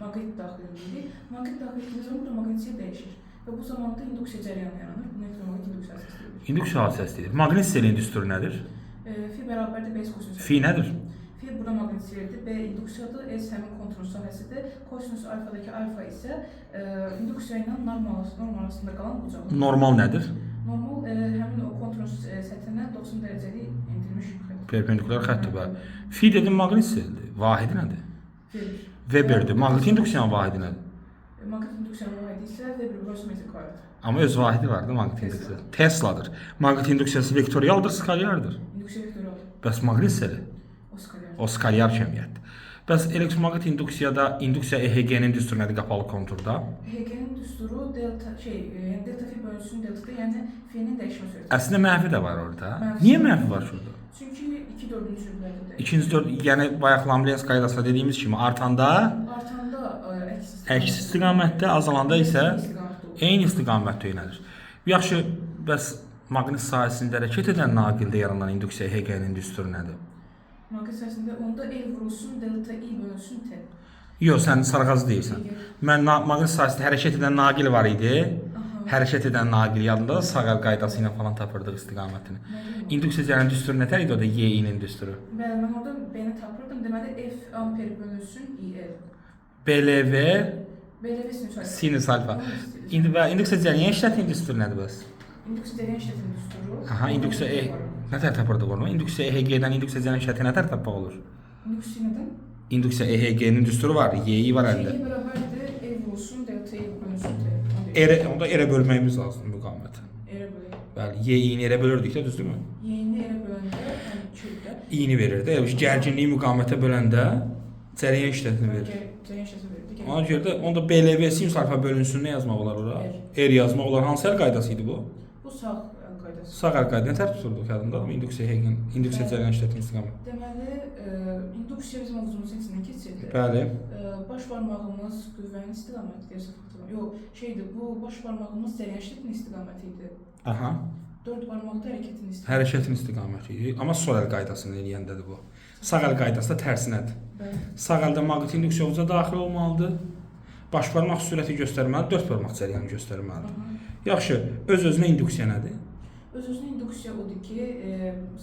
maqnit daxil edirik. Maqnit daxil etdiyimiz zaman burada maqnitisiya dəyişir. Və bu zamanda induksiya cəryanı yaranır. Bunu elektromaqnit induksiyası deyilir. İnduksiya hadisəsidir. Maqnit selin düsturu nədir? Fi bərabərdir B kosinus. Fi nədir? Fi burada maqnitsiyədir, B induksiyadır, S həmin konturun sahəsidir. Kosinus alfadakı alfa isə induksiya ilə normal arasında qalan bucaq. Normal nədir? Normal həmin o konturun səthinə 90 dərəcəlik endirilmiş xətt. Perpendikulyar xəttdir bəli. Fi dedim maqnit seldir. Vahidi nədir? Verir. Weberdir. Maqnit induksiyanın vahidi nədir? Maqnit induksiyanın vahidi isə Weber bölü metr kvadrat. Amma öz vahidi var da maqnit induksiyası. Tesla'dır. Maqnit induksiyası vektorialdır, skalyardır. İnduksiya vektorialdır. Bəs maqnit seli? O skalyar. O skalyar cəmiyyətdir. Bəs elektromaqnit induksiyada induksiya EHG-nin düsturu nədir qapalı konturda? EHG-nin düsturu delta delta fi bölünsün delta-da, yəni F-nin dəyişmə sürəti. Əslində mənfi də var orada. Mənfi. Niyə mənfi var şurada? Çünki 2/4 sürüləridir. İkinci 4, yəni bayaq Lamrens qaydasında dediyimiz kimi artanda Artanda əks istiqamətdə, azalanda isə eyni istiqamətdə yönəlir. Yaxşı, bəs maqnit sahəsində hərəkət edən naqildə yaranan induksiya EHG-nin düsturu nədir? Maqnit sahəsində onda L vurulsun delta I bölünsün T. Yox, sən sarğaz deyirsən. Mən maqnit sahəsində hərəkət edən naqil var idi. Hərəkət edən naqil yadında sağ əl qaydası ilə falan tapırdıq istiqamətini. İnduksiya cərəyanının düsturu nə tər idi o da Y-nin düsturu? Bəli, mən orada B-ni tapırdım. Deməli F amper bölünsün IL. BLV BLV sinüs alfa. sinüs alfa. İndi və induksiya cərəyanı işlətdiyin düsturu nədir bəs? İnduksiya cərəyan işlətinin düsturu. Aha, induksiya nə tər tapırdıq onu? İnduksiya EHG-dən induksiya cərəyanı işləti nə tər tapmaq olur? İnduksiya nədən? İnduksiya EHG-nin düsturu var, Y-i var əlində. Y bərabərdir L vurulsun delta I bölünsün T. Onda erə bölməyimiz lazımdır müqaviməti. Erə bölək. Bəli, Y-ni erə bölürdük də, düzdürmü? Y-ni erə böləndə həm 2-də. İni verir də, gərginliyi müqavimətə böləndə cərəyan işlətini verir. Cərəyan işlətini verir. Ona görə də onda BLV sinüs alfa bölünsün nə yazmaq olar ora? R yazmaq olar. Hansı əl qaydası idi bu? Bu sağ əl qaydası. Sağ əl qaydasını tər tuturduq yadındadır mı? İnduksiya cərəyan işlətinin istiqamət. Deməli, induksiya bizim ovuzumuzun içindən keçirdi. Bəli. Baş barmağımız qüvvənin istiqaməti deyirsə, yox, şeydir, bu baş barmağımız cərəyan işlətinin istiqaməti idi. Aha. 4 barmaqda hərəkətin istiqaməti. Hərəkətin istiqaməti idi. Amma sol əl qaydasını eləyəndədir bu. Sağ əl qaydası da tərsinədir. Bəli. Sağ əldə maqnit induksiya ovuza daxil olmalıdır. Baş barmaq sürəti göstərməli, 4 barmaq cərəyanı göstərməlidir. Yaxşı, öz-özünə induksiya nədir? Öz-özünə induksiya odur ki,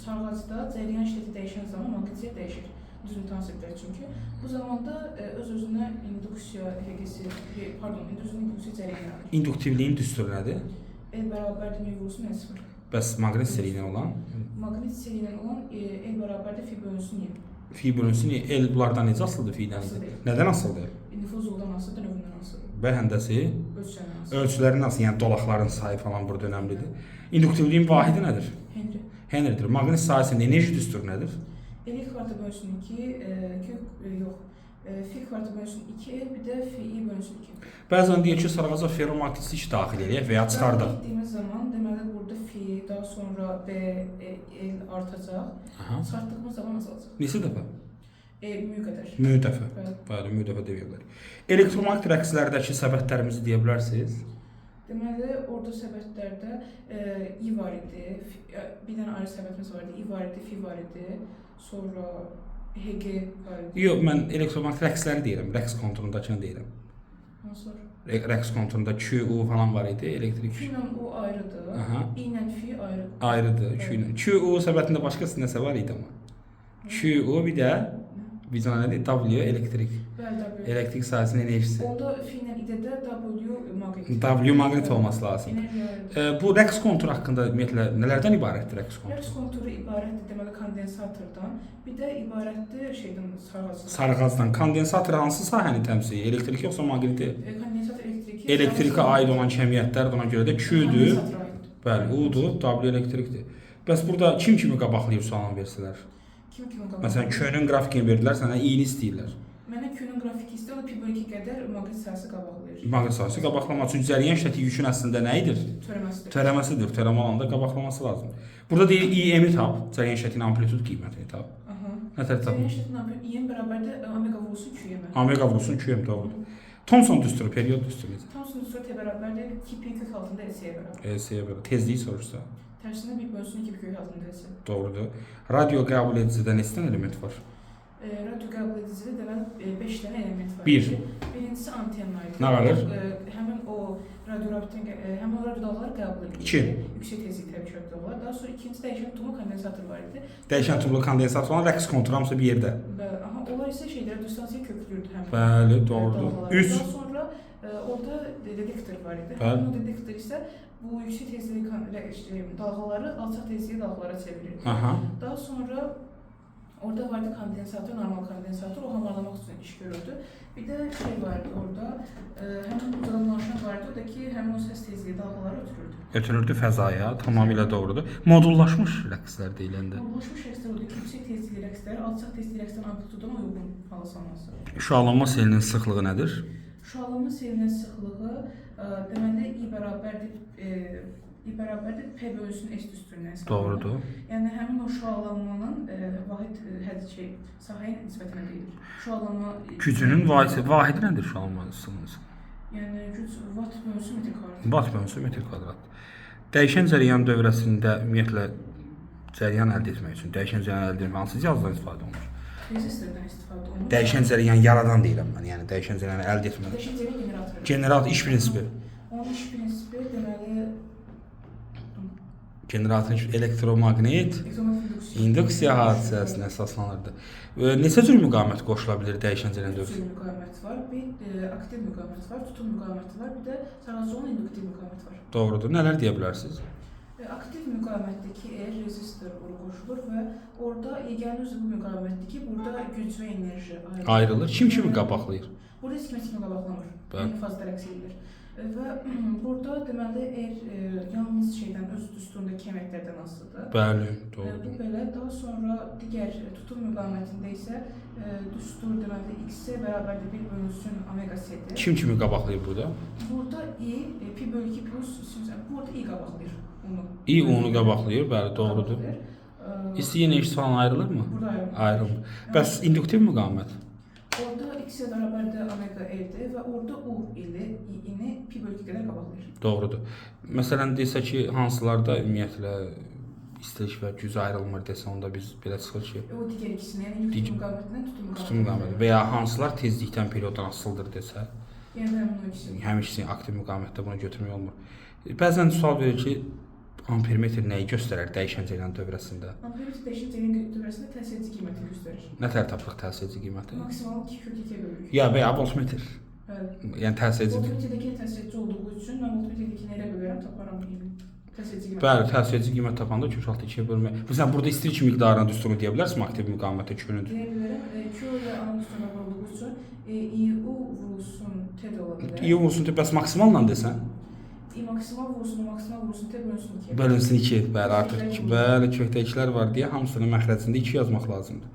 sarğacda cərəyan işləti dəyişən zaman maqnitiyyət dəyişir. Düzgün transeptlər çünki. Bu zamanda öz-özünə induksiya həqiqisi, öz-özünə induksiya cərəyanı yaranır. İnduktivliyin düsturu nədir? L bərabərdir M vurulsun N0. Bəs maqnit seli ilə olan? Maqnit seli ilə olan L bərabərdir F bölünsün Y. Fi bölünsün, el bunlardan necə asılıdır fidən? Nədən asılıdır? Nüfuz yoldan asılıdır, növündən asılıdır. Və həndəsi? Ölçülərindən asılıdır. Ölçüləri nasıl? Yəni dolaqların sayı falan burada önəmlidir. İnduktivliyin vahidi nədir? Henry. Henry'dir. Maqnit sahəsində enerji düsturu nədir? L kvartı bölünsün 2, F kvartı bölünsün 2, bir də Fi bölünsün 2. Bəzən deyir ki, sarğaca ferromagnetlik daxil edək və ya çıxardıq. Etdiyimiz zaman deməli burada Fi, daha sonra B, L artacaq. Çıxartdığımız zaman azalacaq. Neçə dəfə? Mü qədər. Mü dəfə. Bəli, mü dəfə deyə bilərik. Elektromaqnit rəqslərdəki səbətlərimizi deyə bilərsiniz? Deməli, orada səbətlərdə I var idi, bir dənə ayrı səbətimiz var idi, I var idi, Fi var idi, sonra HG var idi. Yox, mən elektromaqnit rəqsləri deyirəm, rəqs konturundakını deyirəm. Hansı var? Rəqs konturunda Q, U falan var idi, elektrik. Q ilə U ayrıdır, I ilə Fi ayrıdır. Ayrıdır, Q ilə. Q, U səbətində başqa nəsə var idi amma. Q, U bir də bir dənə nədir? W, elektrik. Bəli, W. Elektrik sahəsinin enerjisi. Onda Fi ilə I-də W maqnit. W maqnit olması lazım. Bu rəqs konturu haqqında ümumiyyətlə nələrdən ibarətdir rəqs konturu? Rəqs konturu ibarətdir deməli kondensatordan, bir də ibarətdir şeydən sarğacdan. Sarğacdan. Kondensator hansı sahəni təmsil edir? Elektrik yoxsa maqniti? Kondensator elektriki. Elektrikə aid olan kəmiyyətlərdir, ona görə də Q-dür. Bəli, U-dur, W elektrikdir. Bəs burada kim kimi qabaqlayıb sualını versələr? Kim qabaqlayıb? Məsələn, Q-nün qrafikini verdilər, sənə I-ni istəyirlər. Mənə Q-nün qrafiki istəyir, pi/2 qədər maqnit sahəsi qabaqlayır. Maqnit sahəsi qabaqlamaq üçün cərəyan işləti yükün əslində nə idi? Törəməsidir. Törəməsidir. Törəmə olanda qabaqlaması lazımdır. Burada deyir IM-i tap, cərəyan işlətinin amplitud qiymətini tap. Nə tər tapın? Cərəyan işlətinin amplitudu IM bərabərdir omega vurulsun Q-yə. Omega vurulsun Q-yə doğrudur. Thomson düsturu, period düsturu necə? Thomson düsturu T bərabərdir 2pi kök altında EC-yə bərabər. EC-yə bərabər. Tezliyi soruşsa. Tərsinə 1 bölünsün 2pi kök altında EC. Doğrudur. Radio qəbul edicidə neçə dənə element var? Radio qəbul edicidə deməli 5 dənə element var. Birincisi antenna idi. Nə qalır? Həmin o həmin o radio dalğaları qəbul edir. 2. Yüksək tezlik təbii ki dalğalar. Daha sonra ikinci dəyişən tumlu kondensator var idi. Dəyişən tumlu kondensator olan rəqs konturu hamısı bir yerdə. Bəli, amma onlar isə şeylərə distansiyaya köklürdü həmin. Bəli, doğrudur. 3. Daha sonra orada detektor var idi. Həmin o detektor isə bu yüksək tezlik dalğaları alçaq tezlik dalğalara çevirir. Daha sonra orada vardı kondensator, normal kondensator, o hamarlamaq üçün iş görürdü. Bir də şey vardı orada, həmin uzalanlaşan vardı, o da ki, həmin o səs tezliyi dalğaları ötürürdü. Ötürürdü fəzaya, tamamilə doğrudur. Modullaşmış rəqslər deyiləndə. Modullaşmış rəqslər odur ki, yüksək tezlikli rəqsləri alçaq tezlikli rəqsdən amplituduna uyğun hala salması. Şüalanma selinin sıxlığı nədir? Şüalanma selinin sıxlığı deməli I bərabərdir bərabərdir P bölünsün S düsturuna hesablanır. Doğrudur. Yəni həmin o şüalanmanın vahid sahəyə nisbətən deyilir. Şüalanma Gücünün vahidi nədir şu an olmalısınız? yəni güc watt bölünsün metr kvadrat. Watt bölünsün metr kvadrat. Dəyişən cərəyan dövrəsində ümumiyyətlə cərəyan əldə etmək üçün dəyişən cərəyan əldə etmək hansı cihazdan istifadə olunur? Rezistordan istifadə olunur. Dəyişən cərəyan yaradan deyirəm mən, yəni dəyişən cərəyanı əldə etmək. Dəyişən cərəyan generatoru. Generat iş prinsipi. Onun iş prinsipi deməli Generatorun elektromaqnet elektromagnit induksiya hadisəsinə əsaslanırdı. Neçə cür müqavimət qoşula bilər dəyişən cərəyan dövrəsində? müqavimət var, bir aktiv müqavimət var, tutum müqaviməti var, bir də sadəcə olan induktiv müqavimət var. Doğrudur. Nələr deyə bilərsiniz? Aktiv müqavimətdəki rezistor qoşulur və orada yeganə özü bu müqavimətdir ki, burada güc və enerji Ayrılır. Kim qabaqlayır? Burada skematik qabaqlamır. Bəli. Eyni fazda rəqs edilir. Və burada deməli yalnız şeydən öz düsturundakı əməklərdən asılıdır. Bəli, Bu doğrudur. belə daha sonra digər tutum müqavimətində isə düstur deməli x-ə bərabərdir 1 bölünsün omega s-dir. Kimi qabaqlayır burada? Burada i pi bölü 2 plus burada i qabaqlayır onu. İ onu qabaqlayır, bəli, doğrudur. İsti enerjisi falan ayrılırmı? Burada ayrılmır. Ayrılmır. Bəs induktiv müqavimət? Orada x-ə bərabərdir omega r-dir və orada u ilə i-ni pi bölü 2 qədər qabaqlayır. Doğrudur. Məsələn desək ki, hansılarda ümumiyyətlə istilik və güc ayrılmır desə, onda biz belə çıxır ki, O digər ikisini, yəni induktiv müqavimətindən tutum tutum müqaviməti və ya hansılar tezlikdən perioddan asılıdır desə, Yəni həmin o ikisi. həmin ikisini aktiv müqavimətdə bunu götürmək olmur. Bəzən sual verir ki, ampermetr nəyi göstərər dəyişən cərəyan dövrəsində? Ampermetr dəyişən cərəyan dövrəsində təsirci qiyməti göstərir. Nə tər tapırıq təsirci qiyməti? Maksimal 2 kök 2-yə bölürük. Ya və ya voltmetr. Bəli. Yəni təsirci. Voltmetrdəki təsirci olduğu üçün mən voltmetrdəki nəyə bölərəm taparam təsirci qiymət. Bəli, təsirci qiymət tapanda kök 6-2-yə bölmək. Məsələn, burada istilik miqdarına düsturunu deyə bilərsiniz aktiv müqavimətə Q-nün. Deyə bilərəm, Q ilə ana düsturuna olduğu üçün IU vurulsun T də ola bilər. İyi olsun bəs maksimalla desən? maksimal vurulsun T bölünsün 2. Bölünsün 2. Bəli, artıq bəli, kökdəkilər var deyə hamısının məxrəcində 2 yazmaq lazımdır.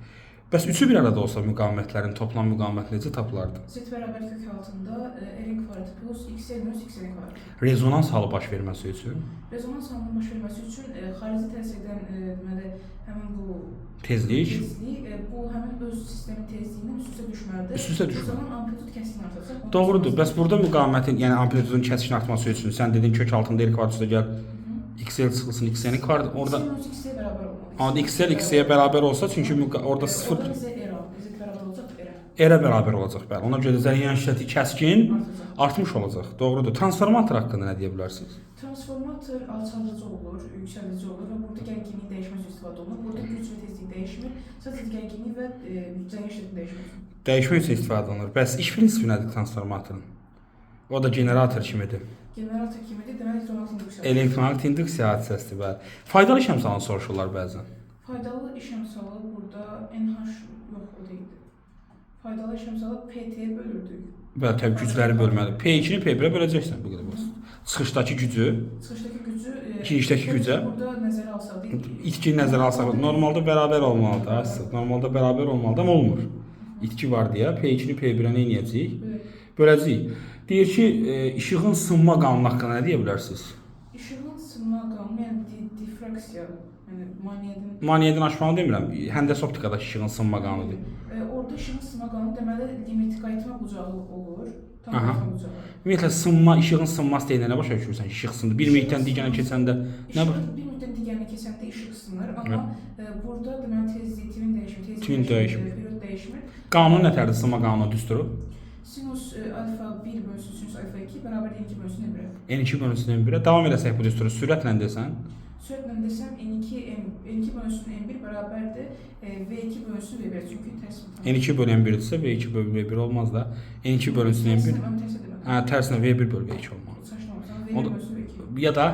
Bəs üçü bir arada olsa müqavimətlərin toplam müqavimət necə tapılardı? Z bərabər kök altında r-in kvadratı plus x-ə minus x-in kvadratı. Rezonans halı baş verməsi üçün Rezonans halının baş verməsi üçün xarici təsir edən deməli həmin bu tezlik bu həmin öz sistemin tezliyindən üst-üstə düşməlidir. Üst-üstə düşməli. O zaman amplitud kəskin artacaq. doğrudur. Bəs burada müqavimətin, yəni amplitudun kəskin artması üçün sən dedin kök altında r kvadrat üstə gəl xl çıxılsın xn kvadrat orada X-in x-ə bərabər olmalı. anda xl x-yə bərabər olsa çünki orada 0 Z bərabər olacaq r-ə. r-ə bərabər olacaq. Bəli. Ona görə cərəyan şiddəti kəskin artmış olacaq. Doğrudur. Transformator haqqında nə deyə bilərsiniz? Transformator alçaldıcı olur, yüksəldici olur və burada gərginlik dəyişməsi istifadə olunur. Burada güc və tezlik dəyişmir, sadəcə gərginlik və cərəyan şiddəti dəyişmir. Dəyişmək üçün istifadə olunur. Bəs iş prinsipi nədir transformatorun? O da generator kimidir. Generator kimidir, deməli elektronik induksiya. Elektronik induksiya hadisəsidir, bəli. Faydalı iş əmsalını soruşurlar bəzən. Faydalı iş əmsalı burada NH yox, o deyildi. Faydalı iş əmsalı PT-yə bölürdük. Bəli, təbii gücləri bölməli. P2-ni P1-ə böləcəksən bu qədər basit. Çıxışdakı gücü, Çıxışdakı gücü girişdəki gücə burada nəzərə alsaq deyil. itki nəzərə alsaq, normalda bərabər olmalıdır, əsas. Normalda bərabər olmalıdır, amma olmur. İtki var deyə P2-ni P1-ə nə edəcəyik? Böləcəyik. Deyir ki, işığın sınma qanunu haqqında nə deyə bilərsiniz? İşığın sınma qanunu, yəni difraksiya, yəni maniyedin Maniyedin aşmağı demirəm, həndəs optikadakı işığın sınma qanunudur. orada işığın sınma qanunu deməli limit qayıtma bucağı olur. Tam Aha. qayıtma bucağı. Ümumiyyətlə sınma, işığın sınması deyəndə nə başa düşürsən? İşıq sındı. Bir mühitdən digərinə keçəndə nə İşıq bir müddət digərinə keçəndə işıq sınır, amma burada deməli tezliyi, tvin dəyişmir, Tvin dəyişmir. period dəyişmir. qanun nətərdir sınma qanunu düsturu? Sinus alfa 1 bölünsün sinus alfa 2 bərabər 2 bölünsün n1. N2 bölünsün N1-ə. Davam eləsək bu düsturu sürətlə desən, Sürətlə desəm n2 bölünsün n1 bərabərdir v2 bölünsün v1 çünki tərs mütəmsil. N2 bölü N1-dirsə V2 bölü V1 olmaz da. N2 bölünsün N1. Hə, tərsinə V1 bölü V2 olmalı. Saçmalamasan O v1 da- bölünsün v2. Ya da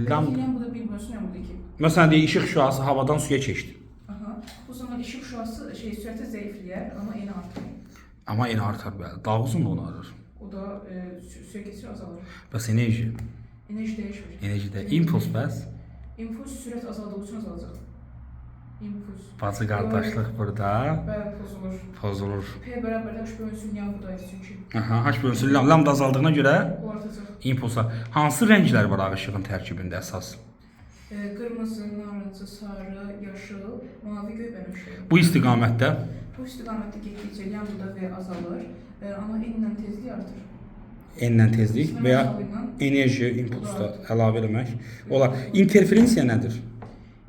lam Yəni bu da 1 bölünsün yəni bu da 2. məsələn deyək işıq şüası havadan suya keçdi. Aha. Bu zaman işıq şüası sürəti zəifləyər, amma eni artır. Amma eni artar bəli. Daha uzun da onu arır. O da süre keçir azalır. Bəs enerji, Enerji dəyişmir. enerjidə impuls bəs İmpuls sürət azaldığı üçün azalacaq. impuls. Bacı qardaşlıq burada Bəli, pozulur. pozulur. P bərabər H bölünsün yan budayız çünki. Aha, H bölünsün lambda azaldığına görə O artacaq. impulsa hansı rənglər var ağ işığın tərkibində əsas? Qırmızı, narıncı, sarı, yaşıl, mavi, göy bənövşə. Bu istiqamətdə Bu istiqamətdə getdikcə yan buda V azalır, amma N-lə tezlik artır. n-lə tezlik və ya enerji impulsda əlavə eləmək olar. İnterferensiya nədir?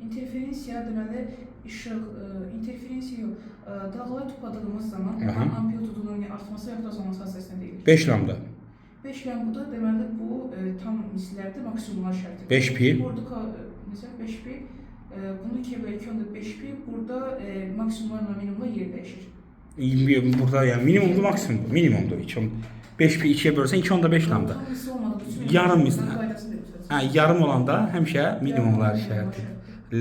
İnterferensiya deməli işıq, interferensiya yox, dalğalar topadığımız zaman Aha. amplitudunun artması və ya da azalması hadisəsinə deyilir. 5 lambda. 5 lambda deməli bu tam misillərdə maksimumlar şərtidir. 5 pi. Burada necə 5 pi, bunu 2 bölü 2 onda 5 pi, burada maksimumlarla minimumlar yer dəyişir. Burada yəni minimumdur, maksimumdur. Minimumdur 2. 5 pi 2-yə bölsən 2 onda 5 lambda. Tam misli olmadığı üçün Yarım misli. qaydasını verir. Hə, yarım olanda həmişə minimumlar şərtidir.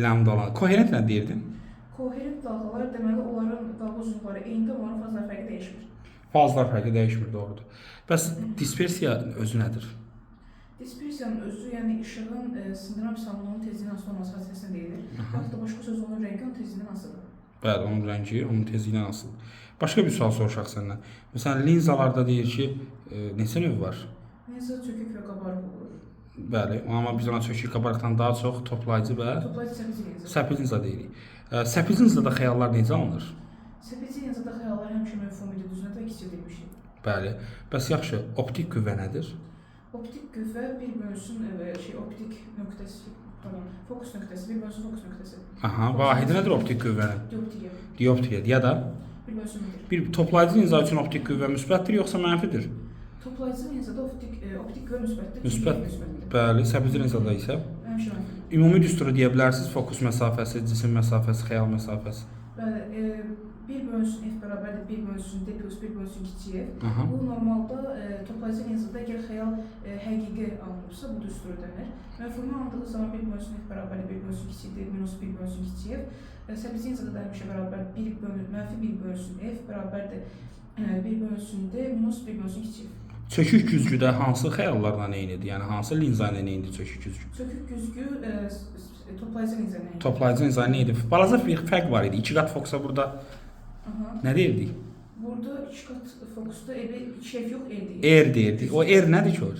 Lambda olan. Koherent nə deyirdin? Koherent dalğalar deməli onların dalğa uzunluqları eynidir, onların fazlar fərqi dəyişmir. Fazlar fərqi dəyişmir, doğrudur. Bəs dispersiya özü nədir? Dispersiyanın özü, yəni işığın sındıran salonunun tezliyindən asılı olması hadisəsinə deyilir. Yaxud da başqa söz onun rəngi onun tezliyindən asılıdır. Bəli, onun rəngi onun tezliyindən asılıdır. Başqa bir sual soruşaq səndən. Məsələn, linzalarda deyir ki, neçə növ var? Linza çökük və qabarıq olur. Bəli, amma biz ona çökük qabarıqdan daha çox toplayıcı və Toplayıcı səpici linza. səpil linza deyirik. Səpil linzada xəyallar necə alınır? Səpici linzada xəyallar həmişə mövhumidir, düzünə də kiçildilmişdir. Bəli. Bəs yaxşı, optik qüvvə nədir? Optik qüvvə bir bölünsün optik nöqtəsi, pardon, fokus nöqtəsi, bir bölünsün fokus nöqtəsi. Aha, vahidi nədir optik qüvvənin? Dioptriya, Dioptriya ya da bir bölünsün medir. bir toplayıcı linza üçün optik qüvvə müsbətdir yoxsa mənfidir? Toplayıcı linzada optik qüvvə müsbətdir. Müsbət. müsbətdir. Bəli, səpil linzada isə Həmişə mənfidir. ümumi düsturu deyə bilərsiniz, fokus məsafəsi, cisim məsafəsi, xəyal məsafəsi. Bəli, bir bölünsün F bərabərdir, bir bölünsün D plus bir bölünsün kiçik F. Aha. Bu normalda toplayıcı linzada əgər xəyal həqiqi alınırsa bu düstur ödənir. Məfhumi alındığı zaman bir bölünsün F bərabərdir, bir bölünsün kiçik D minus bir bölünsün kiçik F. Səpici linzada da həmişə bərabər mənfi bir bölünsün F bərabərdir bir bölünsün D minus bir bölünsün kiçik F. Çökük güzgüdə hansı xəyallarla eynidir? Yəni hansı linza ilə eynidir çökük güzgü? Sökük güzgü toplayıcı linza ilə eynidir. Toplayıcı linza ilə eynidir. Balaca bir fərq var idi. 2 qat fokusa burada Aha. nə deyirdik? Burada 2 qat fokusda evi 2 F yox, R deyil. R deyirdik. O R nədir ki o?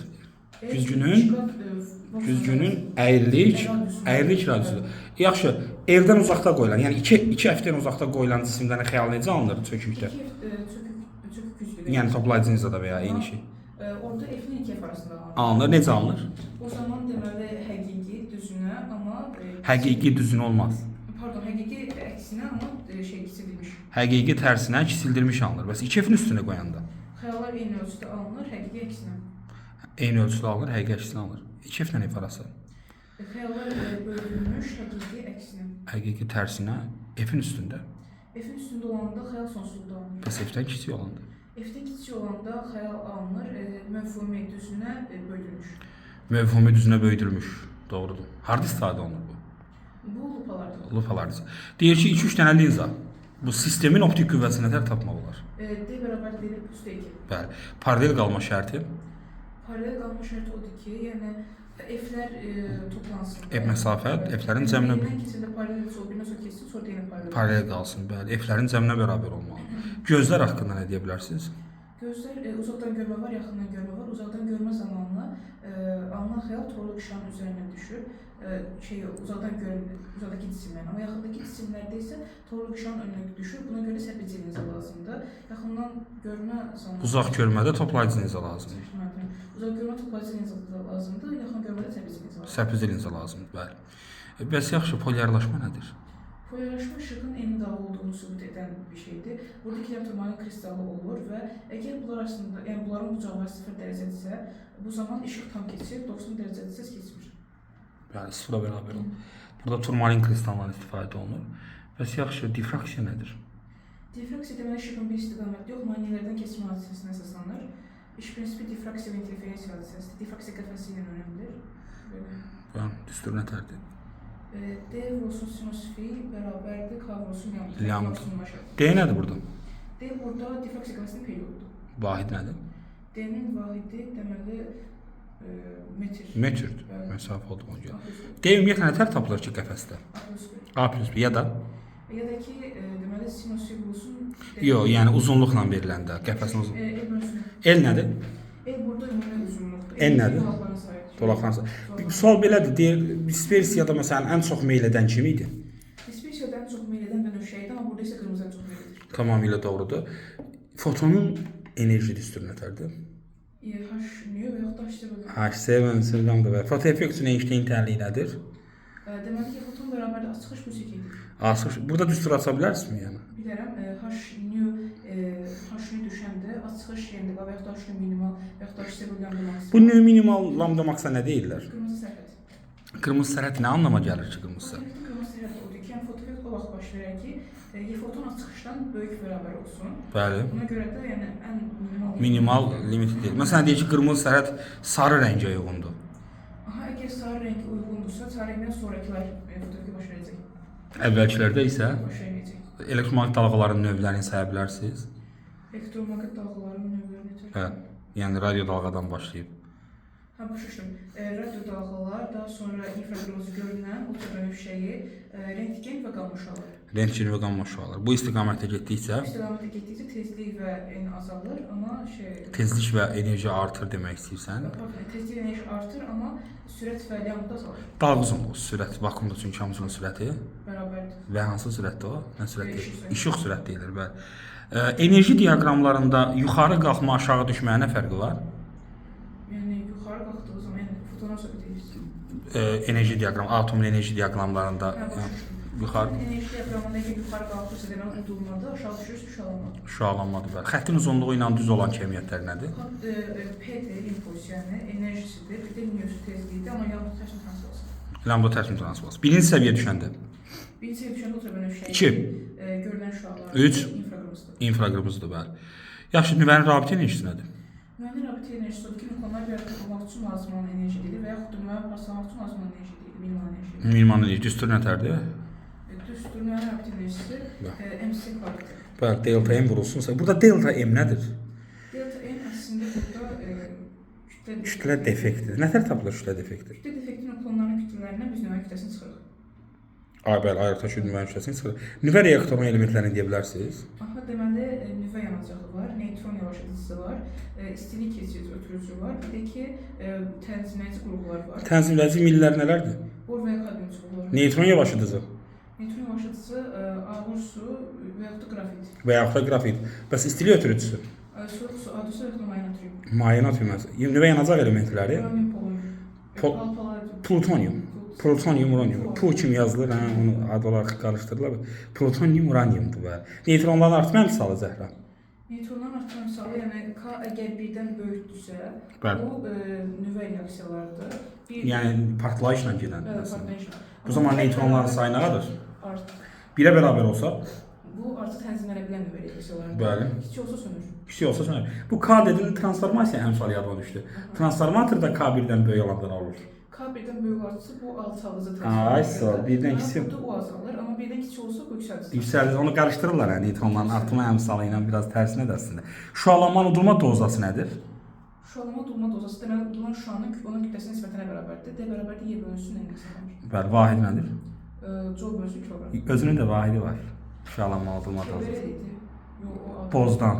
Güzgünün əyrilik radiusudur. Yaxşı, L-dən uzaqda qoyulan, yəni 2 F-dən uzaqda qoyulan cisimlərin xəyal necə alınır çökükdə? Çökük güzgü. Yəni toplayıcı linzada və ya eyni şey. Orada F-nin 2 F arasında alınır. Alınır, necə alınır? O zaman deməli həqiqi düzünə, amma Həqiqi düzün olmaz. pardon, həqiqi əksinə, amma kiçildilmiş. Həqiqi tərsinə kiçildilmiş alınır. Bəs 2F-in üstünə qoyanda Xəyallar eyni ölçüdə alınır, həqiqi əksinə. eyni ölçüdə alınır, həqiqi əksinə alınır. 2F-lə F arası. Xəyallar bölünmüş, həqiqi əksinə. Həqiqi tərsinə F-in üstündə. F-in üstündə olanda xəyal sonsuzluqda alınır. Bəs F-dən kiçik olanda. F-dən kiçik olanda xəyal alınır, məfhumi düzünə bölünmüş. Mövhumi düzünə böyüdülmüş. Doğrudur. Harda istifadə olunur bu? Bu lupalardır. Lupalardır. Deyir ki, 2-3 dənə linza. Bu sistemin optik qüvvəsinə tər tapmaq olar. D bərabər D1 plus D2. Bəli. Paralel qalma şərti. Paralel qalma şərti odur ki, yəni F-lər toplansın. F məsafə, F-lərin cəminə Birindən keçəndə paralel sol, birindən sonra keçsin, sonra yenə paralel. paralel qalsın. Bəli. F-lərin cəminə bərabər olmalı. Gözlər haqqında nə deyə bilərsiniz? Gözlər uzaqdan görmə var, yaxından görmə var. Uzaqdan görmə zamanla alınan xəyal torluq işığının üzərinə düşür. Uzaqdakı cisimlərin, amma yaxındakı cisimlərdə isə torluq işığının önünə düşür. Buna görə səpici linza lazımdır. Yaxından görmə zamanı Uzaq görmədə toplayıcı linza lazımdır. Uzaq görmə toplayıcı linza lazımdır, yaxın görmədə səpici linza lazımdır. Səpizli linza lazımdır. Bəli. Bəs yaxşı, polyarlaşma nədir? Polyarlaşma işığın eyni dalı olduğunu sübut edən bir şeydir. Burada 2 dənə turmalin kristalı olur və əgər bunlar arasında, yəni bunların bucaqları 0 dərəcədirsə, bu zaman işıq tam keçir, 90 dərəcədirsə keçmir. Yəni sıfıra bərabər olur. Burada turmalin kristalından istifadə olunur. Bəs yaxşı, difraksiya nədir? Difraksiya deməli işığın bir istiqamətdə yox, maneələrdən keçmə hadisəsinə əsaslanır. İş prinsipi difraksiya və interferensiya hadisəsidir. Difraksiya qəfəsi ilə önəmlidir. Yəni düstur nətərdir? D vurulsun sinus fi bərabərdir K vurulsun Lambda. D nədir burada? D burada difraksiya qəfəsinin periodudur. Vahid nədir? D-nin vahidi deməli metr. Metrdir. Məsafə olduğuna görə. D ümumiyyətlə nətər tapılır ki qəfəsdə? A+1. A+1 ya da Ya da ki deməli sinus sirkulusun Yox, yəni uzunluqla veriləndə, qəfəsin uzun. el bölünsün. L nədir? El burada ümumi uzunluqdur. En nədir? Dolaqların sayıdır. Dolaqlarsa. Sual belədir, deyir, dispersiyada məsələn ən çox meyl edən kim idi? Dispersiyadan çox meyl edən bənövşəydir, amma burada isə qırmızıdan çox meyl edir. Tamamilə doğrudur. Fotonun enerji düsturu nətərdir? H növ və yaxud da H bölünür. H7 sırlamdır və fotoeffekt üçün Einstein tənliyi nədir? Deməli ki, foton bərabərdə açıq plus 2 idi. Asıl burada düstur aça bilərsiniz yəni? Bilərəm, H növ düşəndə açıq yerində və yaxud da H növ minimal və yaxud da H bölünür maksimum. Bu növ minimal lambda maksa nə deyirlər? Qırmızı sərhəd. Qırmızı sərhəd nə anlama gəlir ki, qırmızı sərhəd? Qırmızı sərhəd odur ki, yəni fotoeffekt o vaxt baş verər ki, foton açıqdan böyük bərabər olsun. Bəli. Buna görə də yəni ən Minimal limiti deyil. Məsələn deyir ki, qırmızı sərhəd sarı rəngə uyğundur. Aha, əgər sarı rəng uyğundursa, sarı rəngdən sonrakılar fotoeffekt baş verəcək. Əvvəlkilərdə isə Baş verməyəcək. elektromaqnit dalğaların növlərini saya bilərsiniz. Elektromaqnit dalğalarının növləri necə? Hə, yəni radio dalğadan başlayıb. Ha, başa düşdüm. Radio dalğalar, daha sonra infraqırmızı görünən ultraviyolət rentgen və qamma şüaları. Rentgen və qamma şüaları. Bu istiqamətdə getdikcə İstiqamətə getdikcə tezlik və azalır, amma tezlik və enerji artır demək istəyirsən. tezlik və enerji artır, amma sürət və lambda azalır. Dalğa uzunluğu, sürət, vakuumda çünki hamısının sürəti Bərabərdir. və hansı sürətdə o? Nə sürət İşıq deyil? sürəti. İşıq sürət deyilir, bəli. Enerji diaqramlarında yuxarı qalxma, aşağı düşməyə nə fərqi var? Yəni yuxarı qalxdığı zaman, yəni fotona söhbət edirsən. Enerji diaqram, atomun enerji diaqramlarında yuxarı Enerji diaqramında əgər yuxarı qalxırsa deməli udulmada, aşağı düşürsə şüalanma. şüalanmadır, bəli. Xəttin uzunluğu ilə düz olan keymiyyətlər nədir? P-dir, impuls, yəni enerjisidir, bir də növ tezliyidir, amma yalnız təşkil transforması. Lambda tərs transforması. Birinci səviyyə düşəndə Birinci düşəndə ultraviyolət İki. Görünən şüalar. Üç. İnfraqırmızıdır. infraqırmızıdır, bəli. Yaxşı, nüvənin rabitə enerjisi nədir? Müəyyən rabitə enerjisi odur ki, nöqonlar bir arada olmaq üçün lazım olan enerjidir və yaxud da müəyyən parçalamaq üçün lazım olan enerjidir, minimal enerji. Minimal enerji düstur nətərdir? Düzdür, müəyyən rabitə enerjisi MC kvadratdır. Bəli, delta M vurulsunsa. Burada delta M nədir? Delta N əslində burada Kütlə defektidir. Nətər tapılır kütlə defekti? Kütlə defekti nöqonların kütlələrindən biz nüvə kütləsini çıxırıq. Bəli, ayırtaşı nüvənin kütləsini çıxırır. Nüvə reaktorunun elementlərini deyə bilərsiniz? Aha, deməli nüvə yanacağı var, neytron yavaşıdıcısı var, istilik keçirici ötürücü var, bir də ki tənzimləyici qurğular var. Tənzimləyici millər nələrdir? Bor və ya kadmium çubuqları. Neytron yavaşıdıcı Neytron yavaşıdıcı ağır su və yaxud da grafit. və yaxud da qrafit. Bəs istilik ötürücüsü? Soyuq su, adı soyuq da maynatrium. Maye natrium. Nüvə yanacaq elementləri Uranium, polonium. Palladium. plutonium. Plutonium, uranium. Pu kimi yazılır, hə, onu ad olaraq qarışdırırlar. Plutonium, uraniumdur bəli. Neytronların artma misalı Zəhra. Neytronların artma misalı, yəni K əgər birdən böyükdürsə, Bəli. bu nüvə reaksiyalarıdır. Yəni partlayışla gedən. Partlayış. Bu zaman neytronların sayı nədir? Artıq. 1-ə bərabər olsa, Bu artıq tənzimlənə bilən nüvə reaksiyalarıdır. bəli. Kiçik olsa sönür. Kiçik olsa sönər. Bu K dediyin transformasiya əmsalı yadıma düşdü. Transformatorda K1-dən böyük olanda olur. K1-dən böyük artısı bu alçalıcı Ay, sağ ol. Birdən kiçik- Burada o azalır, amma birdən kiçik olsa bu yüksəlir. Yüksəlir, onu qarışdırırlar, yəni neytronların artma əmsalı ilə biraz tərsinə də əslində. Şüalanma udulma dozası nədir? Şüalama durma dozası deməli udulan şüanın onun kütləsinin nisbətənə bərabərdir. D bərabərdir Y bölünsün N hesablanır. Bəli, vahid nədir? Joule bölünsün kiloqram. Özünün də vahidi var. Şüalanma udulma Belə dozası. idi. Yox, o adı. Bozdan,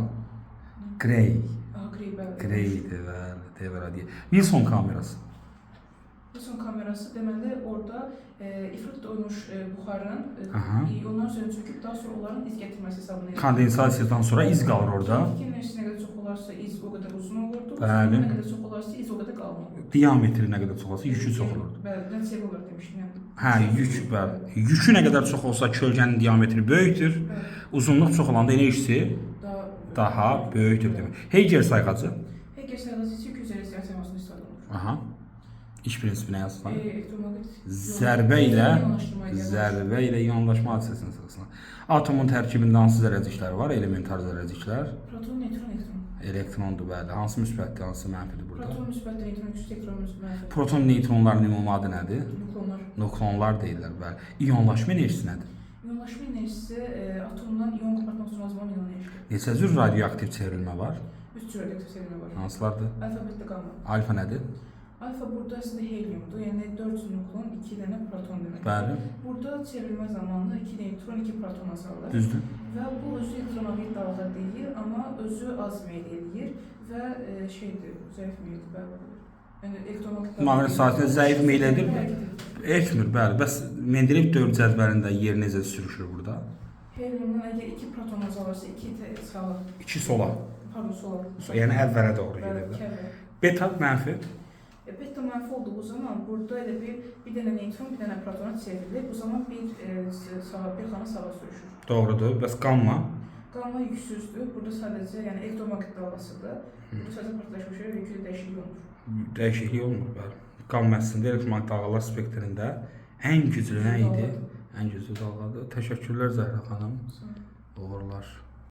Grey, Aha, Grey bəli. Greydir, bəli, devrədiyə. Wilson kamerası. Wilson kamerası deməli orada ifrat olmuş buxarın Aha. ondan sonra çöküb daha sonra onların iz gətirməsi hesabına. Kondensasiyadan sonra iz qalır orada. Kinetik enerjisi nə qədər çox olarsa iz o qədər uzun olurdu. Bəli. Nə qədər çox olarsa iz o qədər qalın olurdu. Diametri nə qədər çox olsa yükü çox olurdu. Bəli, mən sev olar demişdim. Yəni. Hə, yük, bəli. Yükü nə qədər çox olsa kölgənin diametri böyükdür. Bəli. Uzunluq çox olanda enerjisi Daha daha böyükdür demək. Hegel sayğacı. Hegel sayğacı üçün güzəri teoremasını istifadə olunur. Aha. İş prinsipinə yazılan. Elektromaqnit Zərbə ilə ionlaşma hadisəsinin sırasında. Atomun tərkibində hansı zərrəciklər var? Elementar zərrəciklər. Proton, neytron, elektron. Elektrondur, bəli. Hansı müsbətdir, hansı mənfidir burada? Proton müsbət, neytron üstü, elektron müsbət. Proton, neytronların ümumi adı nədir? Nukleonlar. Nukleonlar deyirlər, bəli. İonlaşma enerjisi nədir? İyonlaşma enerjisi atomdan iyon qopartmaq üçün lazım olan enerjidir. Neçə cür radioaktiv çevrilmə var? 3 cür radioaktiv çevrilmə var. Hansılardır? Alfa, beta, qamma. Alfa nədir? Alfa burada əslində heliumdur, yəni 4 nukleon, 2 dənə proton demək. Bəli. Burada çevrilmə zamanı 2 neutron, 2 proton azalır. Düzdür. Və bu özü elektromaqnit dalğa deyil, amma özü az meyl eləyir və şeydir, zəif meyldir, bəli. Yəni elektromaqnit dalğa. Maqnit sahəsində zəif meyl edir. Etmir, bəli. Bəs Mendeleyev dövr cədvəlində yer necə sürüşür burada? Heliumdan əgər 2 proton azalırsa 2 sağa, 2 sola. pardon sola. Yəni əvvələ doğru Bəli, gedir. kəvə. Beta mənfi. Beta mənfi olduğu zaman burada elə bir dənə neutron, bir dənə protona çevrilir. Bu zaman bir xana sağa sürüşür. Doğrudur. Bəs qamma? Qamma yüksüzdür. Burada sadəcə yəni elektromaqnit dalğasıdır. Burada sadəcə partlaşmış və yükü dəyişiklik olmur. Dəyişiklik olmur, bəli. Qamma əslində elektromaqnit dalğalar spektrində ən güclü nə idi? Ən güclü dalğadır. Təşəkkürlər Zəhra xanım. Sağ olun. Uğurlar.